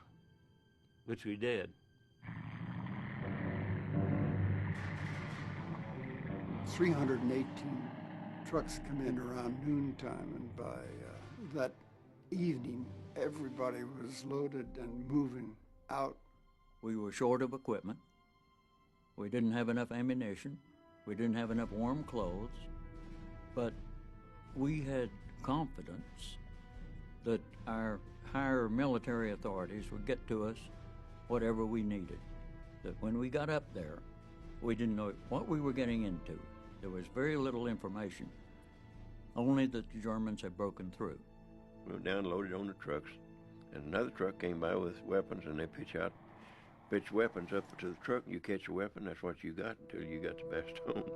Speaker 11: which we did.
Speaker 14: 318 trucks come in around noontime, and by that evening, everybody was loaded and moving out.
Speaker 3: We were short of equipment. We didn't have enough ammunition. We didn't have enough warm clothes. But we had confidence that our higher military authorities would get to us whatever we needed. That when we got up there, we didn't know what we were getting into. There was very little information, only that the Germans had broken through.
Speaker 6: We were down loaded on the trucks, and another truck came by with weapons, and they pitch weapons up to the truck. You catch a weapon, that's what you got until you got to Bastogne.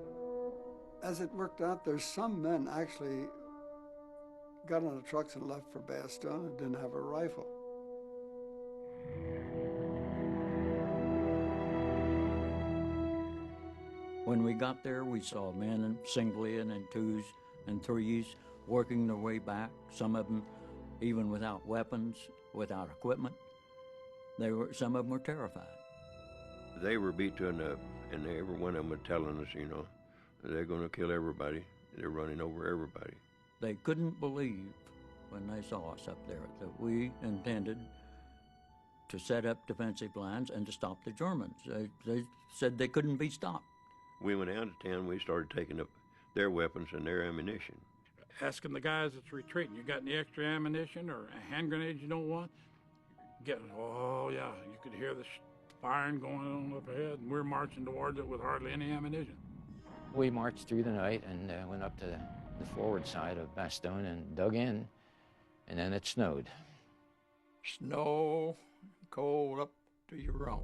Speaker 14: As it worked out, there's some men actually got on the trucks and left for Bastogne and didn't have a rifle.
Speaker 3: When we got there, we saw men singly and in twos and threes working their way back, some of them even without weapons, without equipment. Some of them were terrified.
Speaker 6: They were beat to enough, and every one of them were telling us, you know, they're going to kill everybody. They're running over everybody.
Speaker 3: They couldn't believe when they saw us up there that we intended to set up defensive lines and to stop the Germans. They said they couldn't be stopped.
Speaker 6: We went out of town, we started taking up their weapons and their ammunition.
Speaker 18: Asking the guys that's retreating, you got any extra ammunition or hand grenades you don't want? Oh yeah, you could hear the firing going on up ahead, and we're marching towards it with hardly any ammunition.
Speaker 15: We marched through the night and went up to the forward side of Bastogne and dug in, and then it snowed.
Speaker 13: Snow, cold up to your rump.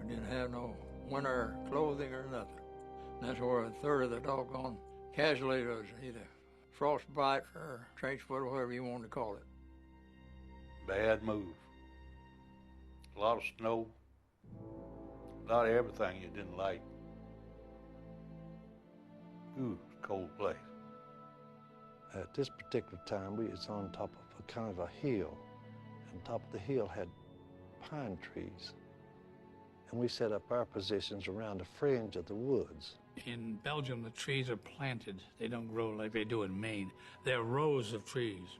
Speaker 13: We didn't have no winter clothing or nothing. That's where a third of the doggone casualties was either frostbite or trench foot or whatever you want to call it.
Speaker 5: Bad move. A lot of snow. A lot of everything you didn't like. Ooh, cold place.
Speaker 23: At this particular time, we was on top of a kind of a hill, and top of the hill had pine trees. And we set up our positions around the fringe of the woods.
Speaker 1: In Belgium, the trees are planted. They don't grow like they do in Maine. They're rows of trees.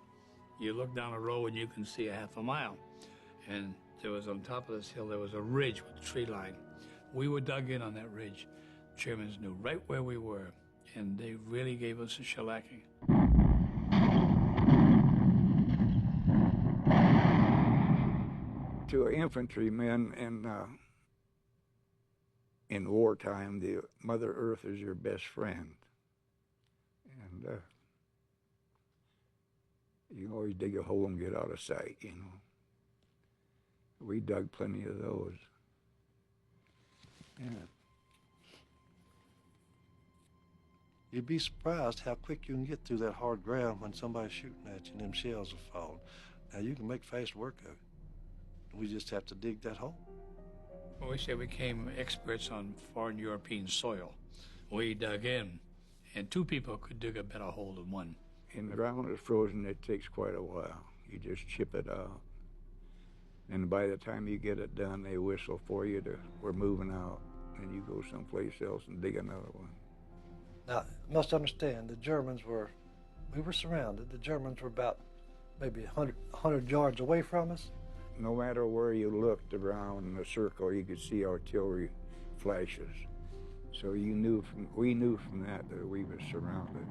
Speaker 1: You look down a row and you can see a half a mile. And there was on top of this hill, there was a ridge with a tree line. We were dug in on that ridge. Germans knew right where we were, and they really gave us a shellacking.
Speaker 19: To infantrymen in wartime, the Mother Earth is your best friend. And you can always dig a hole and get out of sight, you know. We dug plenty of those.
Speaker 23: Yeah. You'd be surprised how quick you can get through that hard ground when somebody's shooting at you and them shells are falling. Now, you can make fast work of it. We just have to dig that hole.
Speaker 1: Well, we say we became experts on foreign European soil. We dug in, and two people could dig a better hole than one.
Speaker 19: And the ground is frozen, it takes quite a while. You just chip it out. And by the time you get it done, they whistle for you we're moving out. and you go someplace else and dig another one.
Speaker 23: Now, you must understand, we were surrounded. The Germans were about maybe 100 yards away from us.
Speaker 19: No matter where you looked around in a circle, you could see artillery flashes. So we knew from that we were surrounded.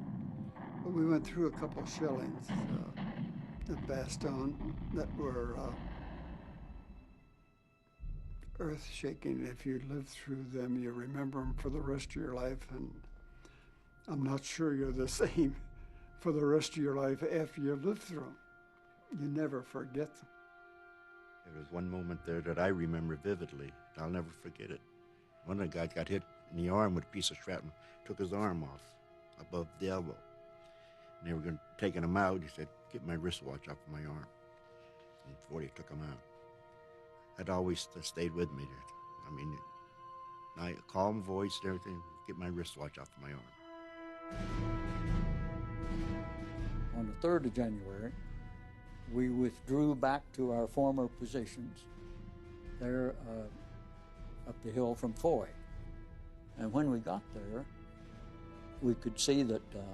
Speaker 14: We went through a couple of shellings at Bastogne that were earth-shaking. If you lived through them, you remember them for the rest of your life, and I'm not sure you're the same for the rest of your life after you lived through them. You never forget them.
Speaker 2: There was one moment there that I remember vividly. I'll never forget it. One of the guys got hit in the arm with a piece of shrapnel, took his arm off above the elbow. And they were taking him out. He said, "Get my wristwatch off of my arm." And 40 took him out. That always stayed with me. I mean, my calm voice and everything, "Get my wristwatch off of my arm."
Speaker 3: On the 3rd of January, we withdrew back to our former positions there up the hill from Foy. And when we got there, we could see that the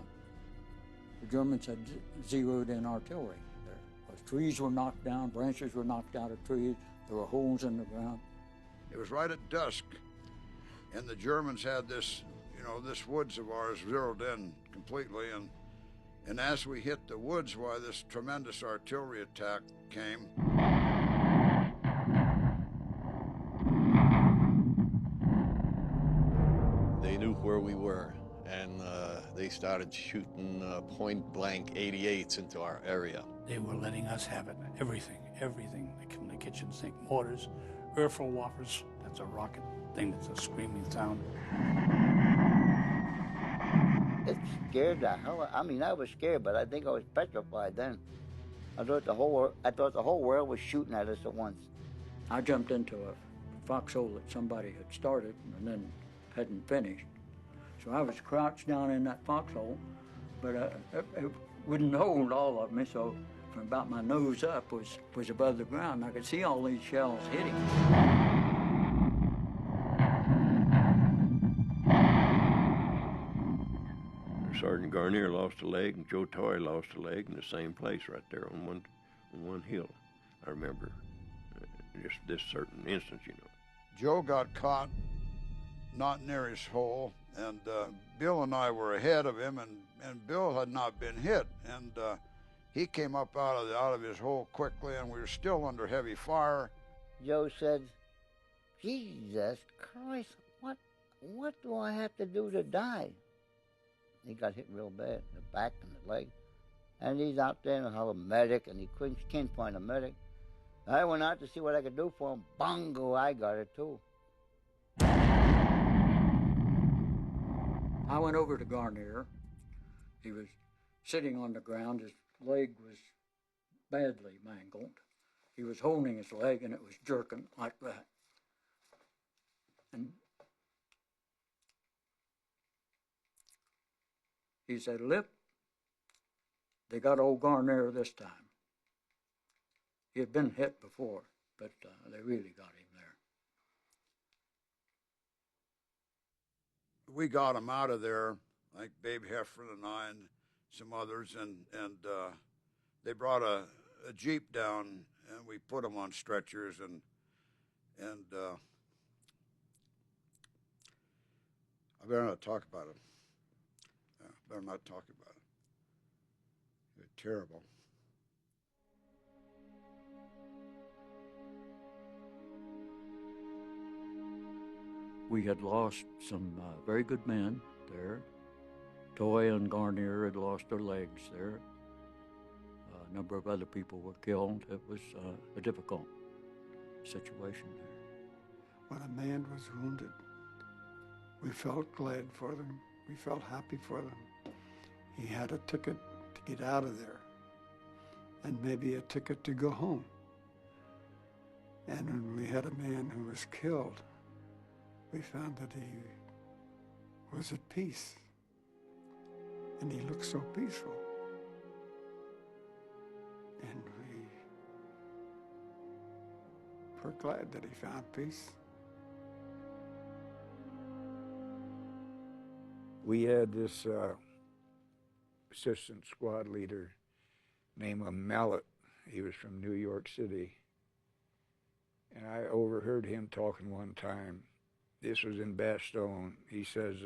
Speaker 3: Germans had zeroed in artillery there. Because trees were knocked down, branches were knocked out of trees, there were holes in the ground.
Speaker 8: It was right at dusk, and the Germans had this, this woods of ours zeroed in completely, and as we hit the woods, why this tremendous artillery attack came.
Speaker 17: They knew where we were, and they started shooting point-blank 88s into our area.
Speaker 1: They were letting us have it, everything. From the kitchen sink mortars, Erfelwaffers, that's a rocket thing that's a screaming sound.
Speaker 9: It scared the hell. I mean, I was scared, but I think I was petrified then. I thought the whole world was shooting at us at once.
Speaker 3: I jumped into a foxhole that somebody had started and then hadn't finished. So I was crouched down in that foxhole, but it wouldn't hold all of me, so from about my nose up was above the ground. I could see all these shells hitting.
Speaker 6: Sergeant Garnier lost a leg, and Joe Toy lost a leg in the same place right there on one hill. I remember just this certain instance,
Speaker 8: Joe got caught not near his hole, and Bill and I were ahead of him, and Bill had not been hit, and he came up out of his hole quickly, and we were still under heavy fire.
Speaker 9: Joe said, "Jesus Christ, what do I have to do to die?" He got hit real bad in the back and the leg. And he's out there and called a medic, and he can't find a medic. I went out to see what I could do for him. Bongo, I got it too.
Speaker 3: I went over to Garnier. He was sitting on the ground. His leg was badly mangled. He was holding his leg, and it was jerking like that. And he said, "Lip, they got old Garnier this time." He had been hit before, but they really got him there.
Speaker 8: We got him out of there, like Babe Heffron and I and some others, and they brought a Jeep down, and we put him on stretchers, and I better not talk about him. Better not talk about it. They're terrible.
Speaker 3: We had lost some very good men there. Toy and Garnier had lost their legs there. A number of other people were killed. It was a difficult situation there.
Speaker 14: When a man was wounded, we felt glad for them. We felt happy for them. He had a ticket to get out of there, and maybe a ticket to go home. And when we had a man who was killed, we found that he was at peace, and he looked so peaceful. And we were glad that he found peace.
Speaker 19: We had this assistant squad leader named Mallet. He was from New York City. And I overheard him talking one time. This was in Bastogne. He says,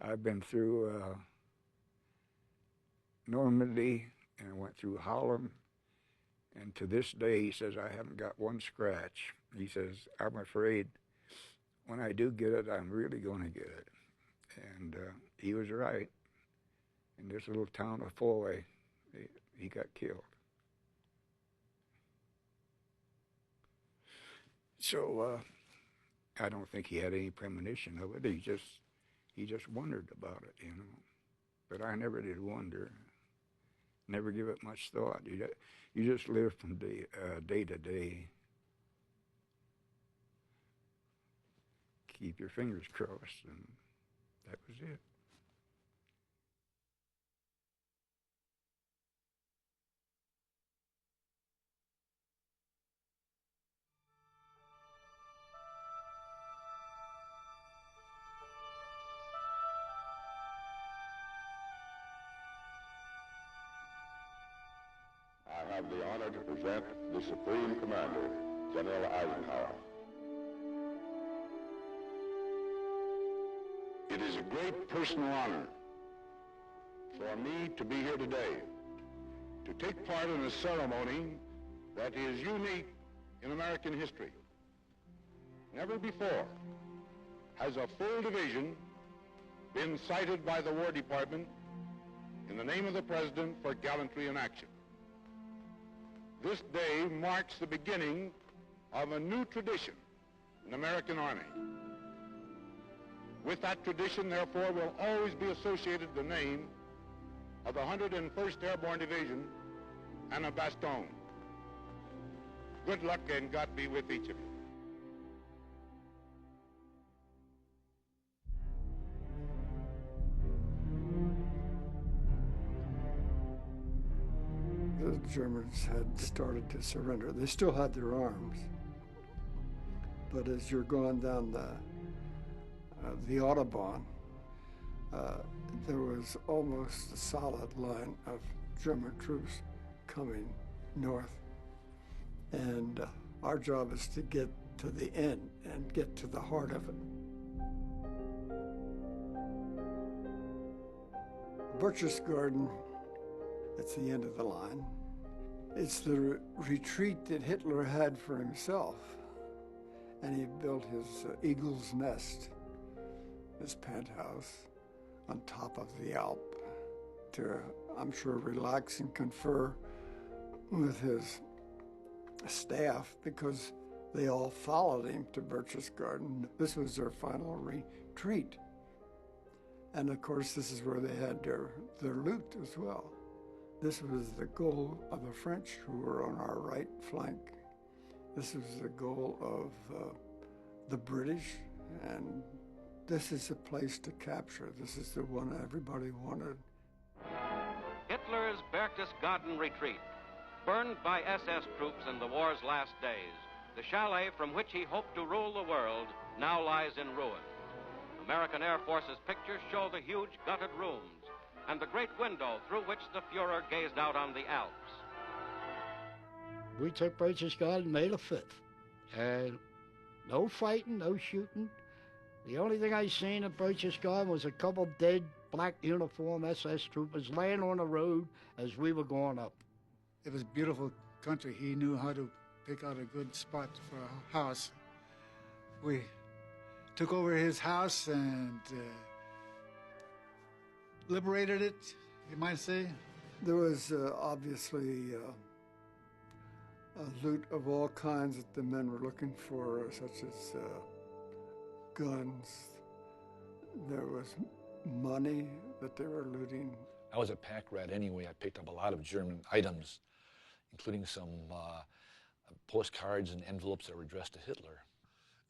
Speaker 19: I've been through Normandy and I went through Holland. And to this day, he says, I haven't got one scratch. He says, I'm afraid when I do get it, I'm really going to get it. And he was right. In this little town of Foy, he got killed. So I don't think he had any premonition of it. He just wondered about it, you know. But I never did wonder. Never give it much thought. You just live from day to day. Keep your fingers crossed, and that was it.
Speaker 4: I have the honor to present the Supreme Commander, General Eisenhower. It is a great personal honor for me to be here today to take part in a ceremony that is unique in American history. Never before has a full division been cited by the War Department in the name of the President for gallantry in action. This day marks the beginning of a new tradition in the American Army. With that tradition, therefore, will always be associated the name of the 101st Airborne Division and of Bastogne. Good luck and God be with each of you.
Speaker 14: The Germans had started to surrender. They still had their arms. But as you're going down the Autobahn, there was almost a solid line of German troops coming north. And our job is to get to the end and get to the heart of it. Berchtesgaden, that's the end of the line. It's the retreat that Hitler had for himself. And he built his eagle's nest, his penthouse, on top of the Alp to, I'm sure, relax and confer with his staff, because they all followed him to Berchtesgaden. This was their final retreat. And of course, this is where they had their loot as well. This was the goal of the French, who were on our right flank. This was the goal of the British, and this is a place to capture. This is the one everybody wanted.
Speaker 20: Hitler's Berchtesgaden retreat, burned by SS troops in the war's last days. The chalet from which he hoped to rule the world now lies in ruin. American Air Force's pictures show the huge gutted rooms and the great window through which the Fuhrer gazed out on the Alps.
Speaker 10: We took Berchtesgaden May the 5th. And no fighting, no shooting. The only thing I seen at Berchtesgaden was a couple dead black uniform SS troopers laying on the road as we were going up.
Speaker 21: It was a beautiful country. He knew how to pick out a good spot for a house. We took over his house and liberated it, you might say.
Speaker 14: There was obviously loot of all kinds that the men were looking for, such as guns. There was money that they were looting.
Speaker 22: I was a pack rat anyway. I picked up a lot of German items, including some postcards and envelopes that were addressed to Hitler.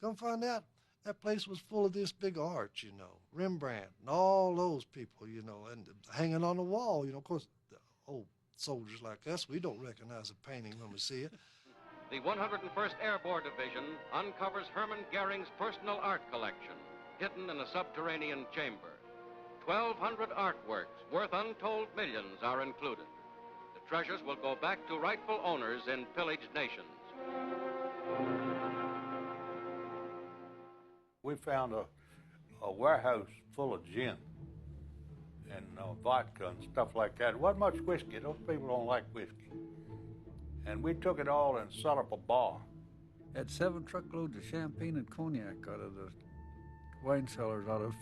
Speaker 7: Come find out, that place was full of this big art, you know, Rembrandt and all those people, you know, and hanging on the wall, you know. Of course, the old soldiers like us, we don't recognize a painting when we see it.
Speaker 20: The 101st Airborne Division uncovers Hermann Goering's personal art collection, hidden in a subterranean chamber. 1,200 artworks worth untold millions are included. The treasures will go back to rightful owners in pillaged nations.
Speaker 5: We found a warehouse full of gin and vodka and stuff like that. It wasn't much whiskey. Those people don't like whiskey. And we took it all and set up a bar.
Speaker 11: Had 7 truckloads of champagne and cognac out of the wine cellars out of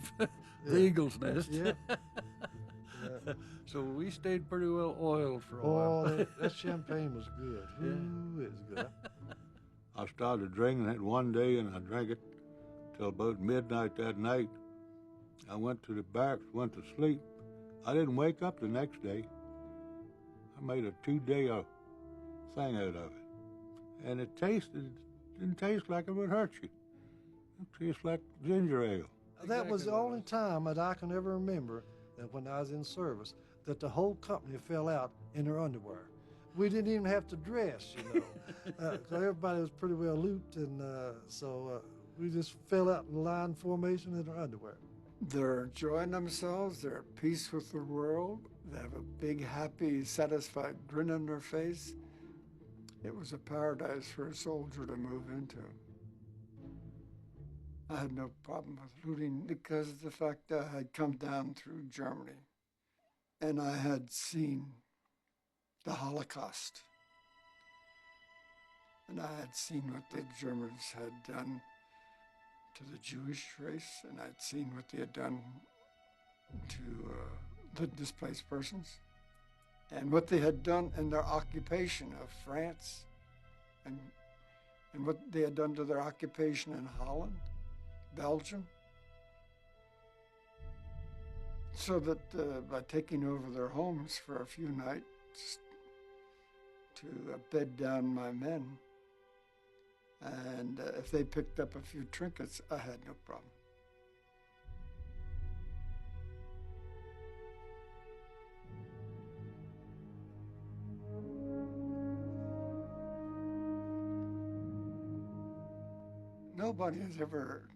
Speaker 11: the Eagle's Nest.
Speaker 23: Yeah.
Speaker 11: So we stayed pretty well oiled for a
Speaker 23: Oh,
Speaker 11: while.
Speaker 23: that champagne was good. Ooh, it was good.
Speaker 5: I started drinking it one day, and I drank it till about midnight that night. I went to the barracks, went to sleep. I didn't wake up the next day. I made a 2-day thing out of it. And it didn't taste like it would hurt you. It tastes like ginger ale.
Speaker 23: That was the only time that I can ever remember that when I was in service that the whole company fell out in their underwear. We didn't even have to dress, you know. 'Cause everybody was pretty well looped, and so we just fell out in line formation in our underwear.
Speaker 14: They're enjoying themselves. They're at peace with the world. They have a big, happy, satisfied grin on their face. It was a paradise for a soldier to move into. I had no problem with looting because of the fact that I had come down through Germany and I had seen the Holocaust. And I had seen what the Germans had done to the Jewish race, and I'd seen what they had done to the displaced persons, and what they had done in their occupation of France, and what they had done to their occupation in Holland, Belgium. So that by taking over their homes for a few nights to bed down my men, and if they picked up a few trinkets, I had no problem. Nobody has ever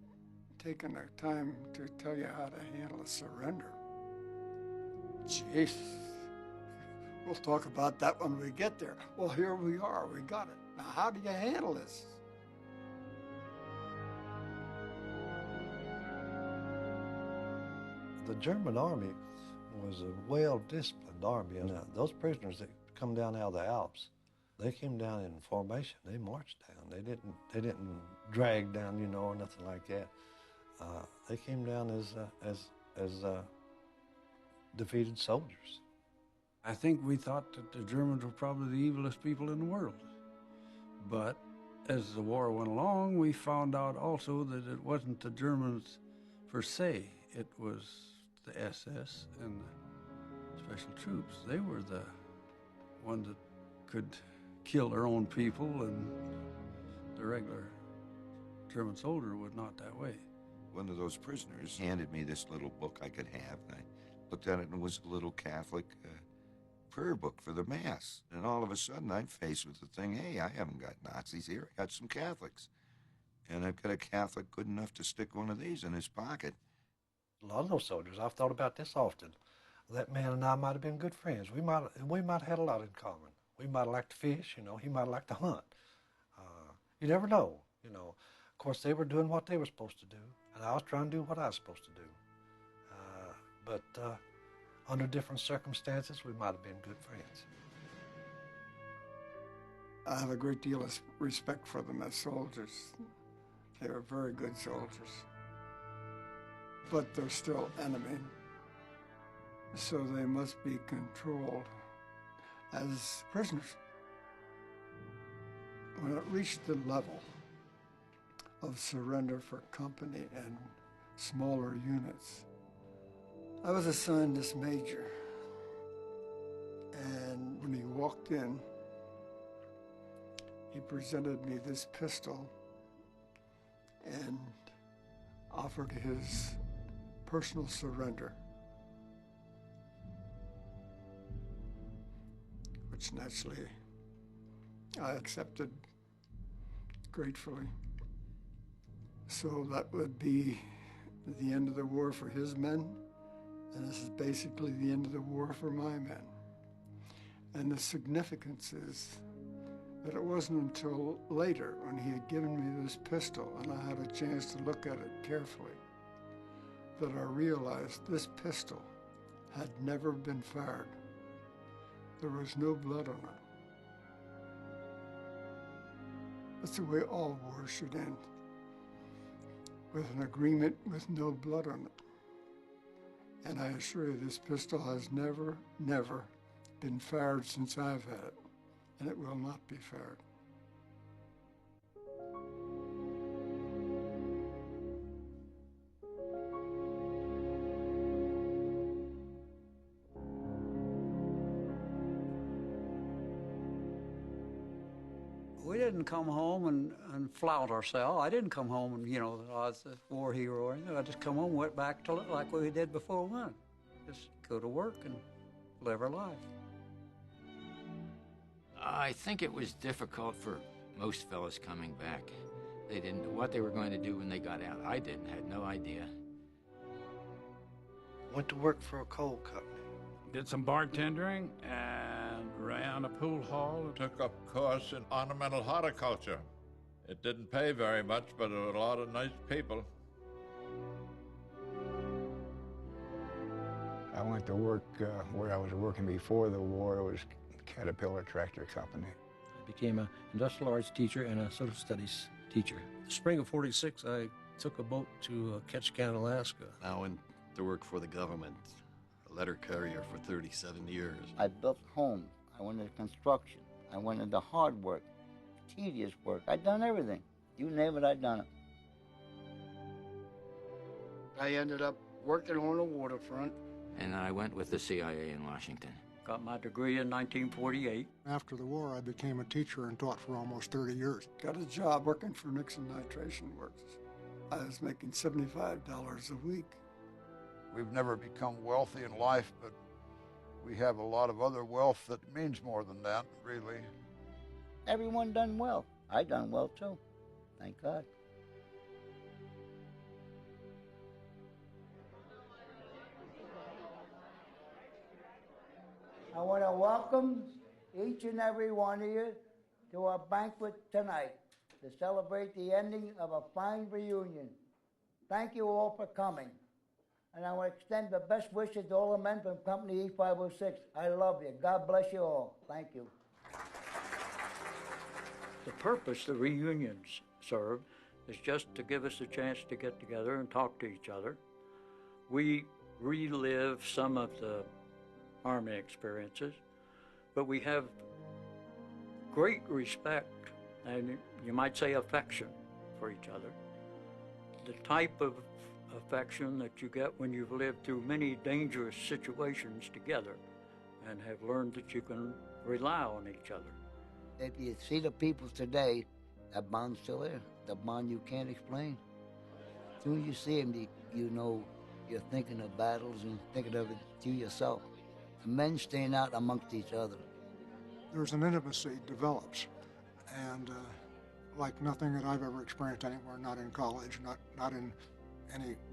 Speaker 14: taken the time to tell you how to handle a surrender. Jeez. We'll talk about that when we get there. Well, here we are. We got it. Now, how do you handle this?
Speaker 23: The German army was a well-disciplined army, and those prisoners that come down out of the Alps, they came down in formation. They marched down. They didn't drag down, you know, or nothing like that. They came down as defeated soldiers.
Speaker 11: I think we thought that the Germans were probably the evilest people in the world. But as the war went along, we found out also that it wasn't the Germans per se. It was the SS and the special troops. They were the one that could kill their own people, and the regular German soldier was not that way.
Speaker 12: One of those prisoners handed me this little book I could have, and I looked at it, and it was a little Catholic prayer book for the Mass. And all of a sudden, I'm faced with the thing, hey, I haven't got Nazis here, I got some Catholics. And I've got a Catholic good enough to stick one of these in his pocket.
Speaker 23: A lot of those soldiers, I've thought about this often. That man and I might have been good friends. We might have had a lot in common. We might have liked to fish, you know. He might have liked to hunt. You never know, you know. Of course, they were doing what they were supposed to do, and I was trying to do what I was supposed to do. But under different circumstances, we might have been good friends.
Speaker 14: I have a great deal of respect for them as soldiers. They were very good soldiers. But they're still enemy. So they must be controlled as prisoners. When it reached the level of surrender for company and smaller units, I was assigned this major. And when he walked in, he presented me this pistol and offered his personal surrender, which naturally I accepted gratefully. So that would be the end of the war for his men, and this is basically the end of the war for my men. And the significance is that it wasn't until later, when he had given me this pistol and I had a chance to look at it carefully, that I realized this pistol had never been fired. There was no blood on it. That's the way all wars should end, with an agreement with no blood on it. And I assure you, this pistol has never, never been fired since I've had it, and it will not be fired.
Speaker 15: We didn't come home and flout ourselves. I didn't come home and, you know, I was a war hero or anything. I just come home and went back to like we did before we went. Just go to work and live our life.
Speaker 16: I think it was difficult for most fellas coming back. They didn't know what they were going to do when they got out. I didn't, had no idea.
Speaker 18: Went to work for a coal company.
Speaker 24: Did some bartending and ran a pool hall.
Speaker 25: Took up a course in ornamental horticulture. It didn't pay very much, but there were a lot of nice people.
Speaker 19: I went to work where I was working before the war. It was Caterpillar Tractor Company.
Speaker 26: I became an industrial arts teacher and a social studies teacher. The spring of '46, I took a boat to Ketchikan, Alaska.
Speaker 17: I went to work for the government, a letter carrier for 37 years.
Speaker 9: I built homes. I went into construction. I went into hard work, tedious work. I'd done everything. You name it, I'd done it.
Speaker 10: I ended up working on the waterfront.
Speaker 16: And I went with the CIA in Washington.
Speaker 15: Got my degree in 1948.
Speaker 27: After the war, I became a teacher and taught for almost 30 years.
Speaker 14: Got a job working for Nixon Nitration Works. I was making $75 a week.
Speaker 8: We've never become wealthy in life, but we have a lot of other wealth that means more than that, really.
Speaker 9: Everyone done well. I done well too. Thank God. I want to welcome each and every one of you to our banquet tonight to celebrate the ending of a fine reunion. Thank you all for coming. And I want to extend the best wishes to all the men from Company E506. I love you. God bless you all. Thank you.
Speaker 15: The purpose the reunions serve is just to give us a chance to get together and talk to each other. We relive some of the Army experiences, but we have great respect and you might say affection for each other. The type of affection that you get when you've lived through many dangerous situations together and have learned that you can rely on each other.
Speaker 9: If you see the people today, that bond's still there. The bond you can't explain. As soon as you see them, you know you're thinking of battles and thinking of it to yourself. The men stand out amongst each other.
Speaker 27: There's an intimacy develops, and like nothing that I've ever experienced anywhere, not in college, not in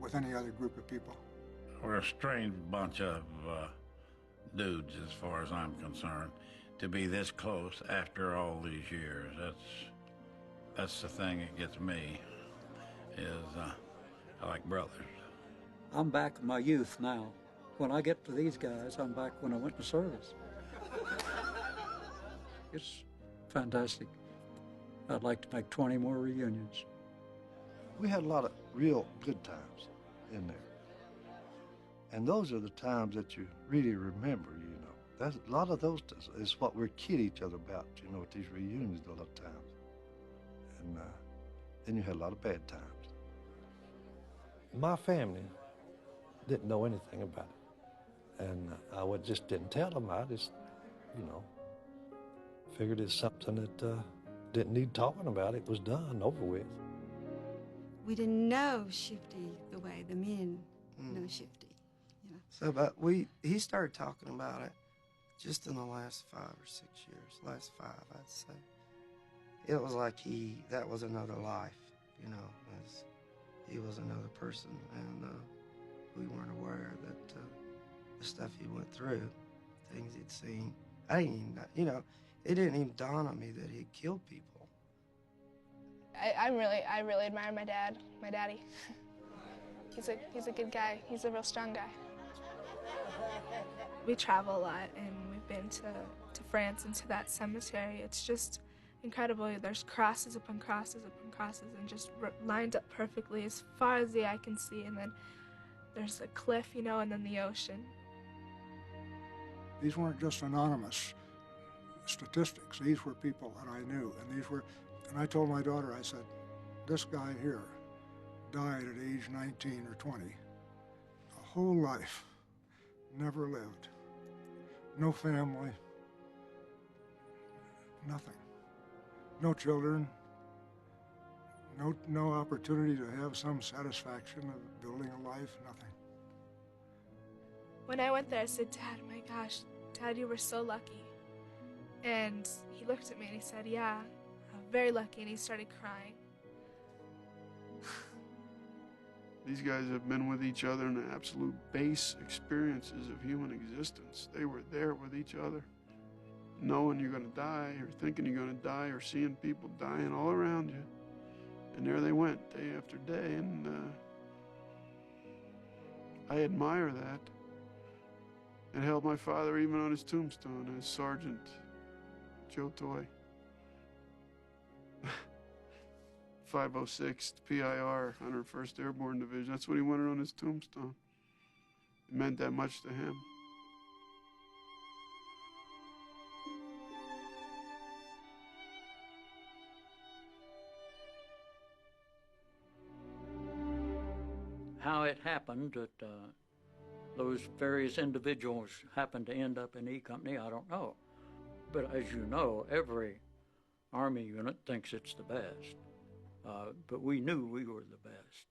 Speaker 27: with any other group of people.
Speaker 24: We're a strange bunch of dudes, as far as I'm concerned, to be this close after all these years. That's the thing that gets me, is I like brothers.
Speaker 15: I'm back in my youth now. When I get to these guys, I'm back when I went to service. It's fantastic. I'd like to make 20 more reunions.
Speaker 23: We had a lot of real good times in there. And those are the times that you really remember, you know. That's, a lot of those is what we kid each other about, you know, at these reunions a lot of times. And then you had a lot of bad times. My family didn't know anything about it. And I just didn't tell them. I just, you know, figured it's something that didn't need talking about. It was done, over with.
Speaker 28: We didn't know Shifty the way the men know Shifty. You know?
Speaker 18: So, but he started talking about it just in the last 5 or 6 years. Last 5, I'd say. It was like that was another life, you know. he was another person, and we weren't aware that the stuff he went through, things he'd seen. I didn't even, you know, it didn't even dawn on me that he'd killed people.
Speaker 1: I really admire my daddy. He's a good guy. He's a real strong guy. We travel a lot, and we've been to France and to that cemetery. It's just incredible. There's crosses upon crosses upon crosses, and just lined up perfectly as far as the eye can see. And then there's a cliff, you know, and then the ocean.
Speaker 27: These weren't just anonymous statistics. These were people that I knew, and I told my daughter, I said, this guy here died at age 19 or 20. A whole life, never lived. No family, nothing. No children, no opportunity to have some satisfaction of building a life, nothing.
Speaker 1: When I went there, I said, Dad, my gosh, Dad, you were so lucky. And he looked at me and he said, yeah, I'm very lucky, and he started crying.
Speaker 2: These guys have been with each other in the absolute base experiences of human existence. They were there with each other, knowing you're going to die, or thinking you're going to die, or seeing people dying all around you. And there they went, day after day, and I admire that. It held my father even on his tombstone as Sergeant Joe Toy. 506th PIR, 101st Airborne Division. That's what he wanted on his tombstone. It meant that much to him.
Speaker 15: How it happened that those various individuals happened to end up in E Company, I don't know. But as you know, every Army unit thinks it's the best. But we knew we were the best.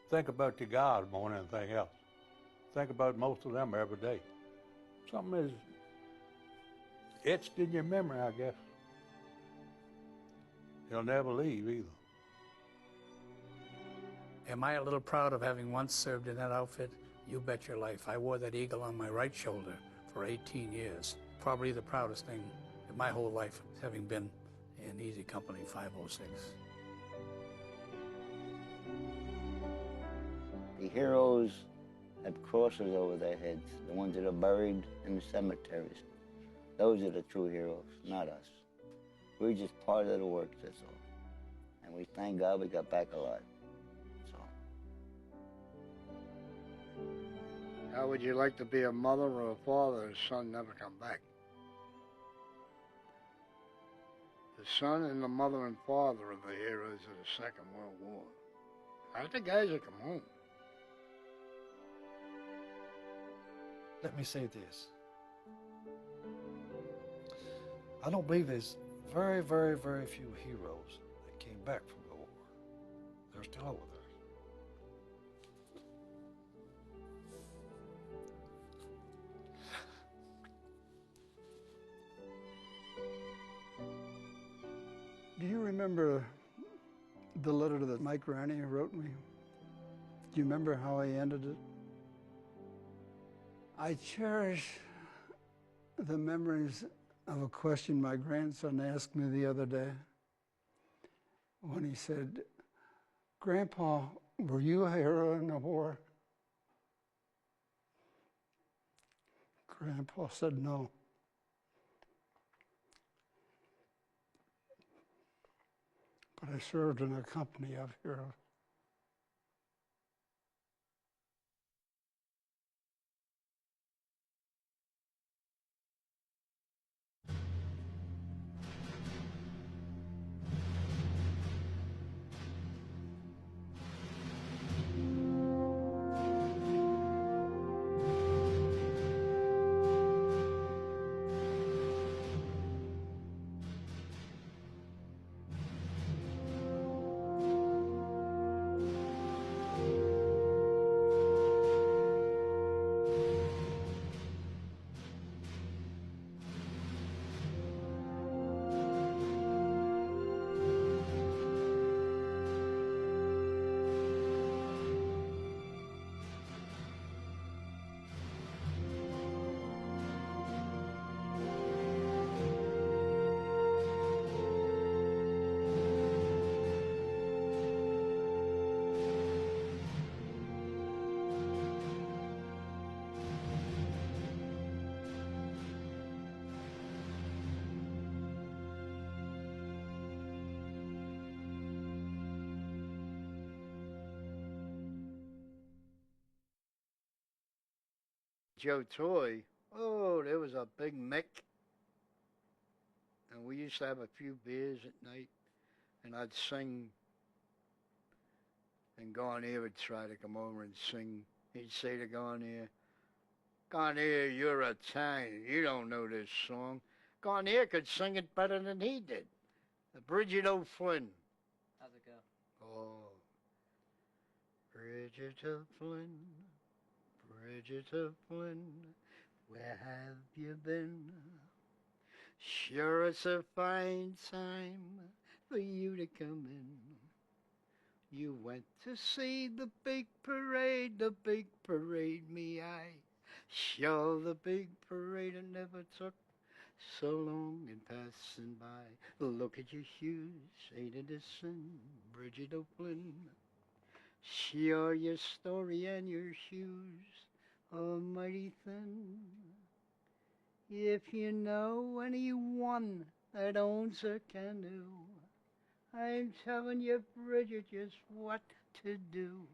Speaker 5: Think about your guys more than anything else. Think about most of them every day. Something is etched in your memory, I guess. You'll never leave either.
Speaker 3: Am I a little proud of having once served in that outfit? You bet your life. I wore that eagle on my right shoulder for 18 years. Probably the proudest thing in my whole life, having been in Easy Company 506.
Speaker 9: The heroes have crosses over their heads, the ones that are buried in the cemeteries. Those are the true heroes, not us. We're just part of the work, that's all. And we thank God we got back alive. That's all.
Speaker 10: How would you like to be a mother or a father whose son never come back? The son and the mother and father are the heroes of the Second World War. Not the guys that come home.
Speaker 23: Let me say this. I don't believe there's very, very, very few heroes that came back from the war. They're still over there.
Speaker 14: Do you remember the letter that Mike Ranney wrote me? Do you remember how he ended it? I cherish the memories of a question my grandson asked me the other day when he said, Grandpa, were you a hero in the war? Grandpa said no. But I served in a company of heroes.
Speaker 10: Joe Toy, oh, there was a big Mick. And we used to have a few beers at night, and I'd sing. And Garnier would try to come over and sing. He'd say to Garnier, Garnier, you're Italian. You don't know this song. Garnier could sing it better than he did. The Bridget O'Flynn.
Speaker 4: How's it go?
Speaker 10: Oh. Bridget O'Flynn, Bridget O'Flynn, where have you been? Sure, it's a fine time for you to come in. You went to see the big parade, me eye. Sure, the big parade I never took so long in passing by. Look at your shoes, ain't it a sin, Bridget O'Flynn? Sure, your story and your shoes are mighty thin. If you know anyone that owns a canoe, I'm telling you, Bridget, just what to do.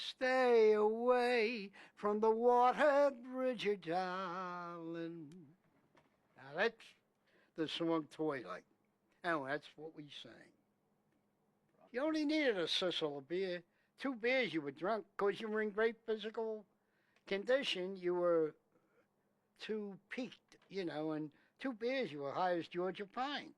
Speaker 10: Stay away from the water, Bridget, darling. Now that's the song Toy like. And that's what we sang. You only needed a sissel of beer. 2 beers you were drunk because you were in great physical condition. You were too peaked, and 2 beers you were high as Georgia Pine,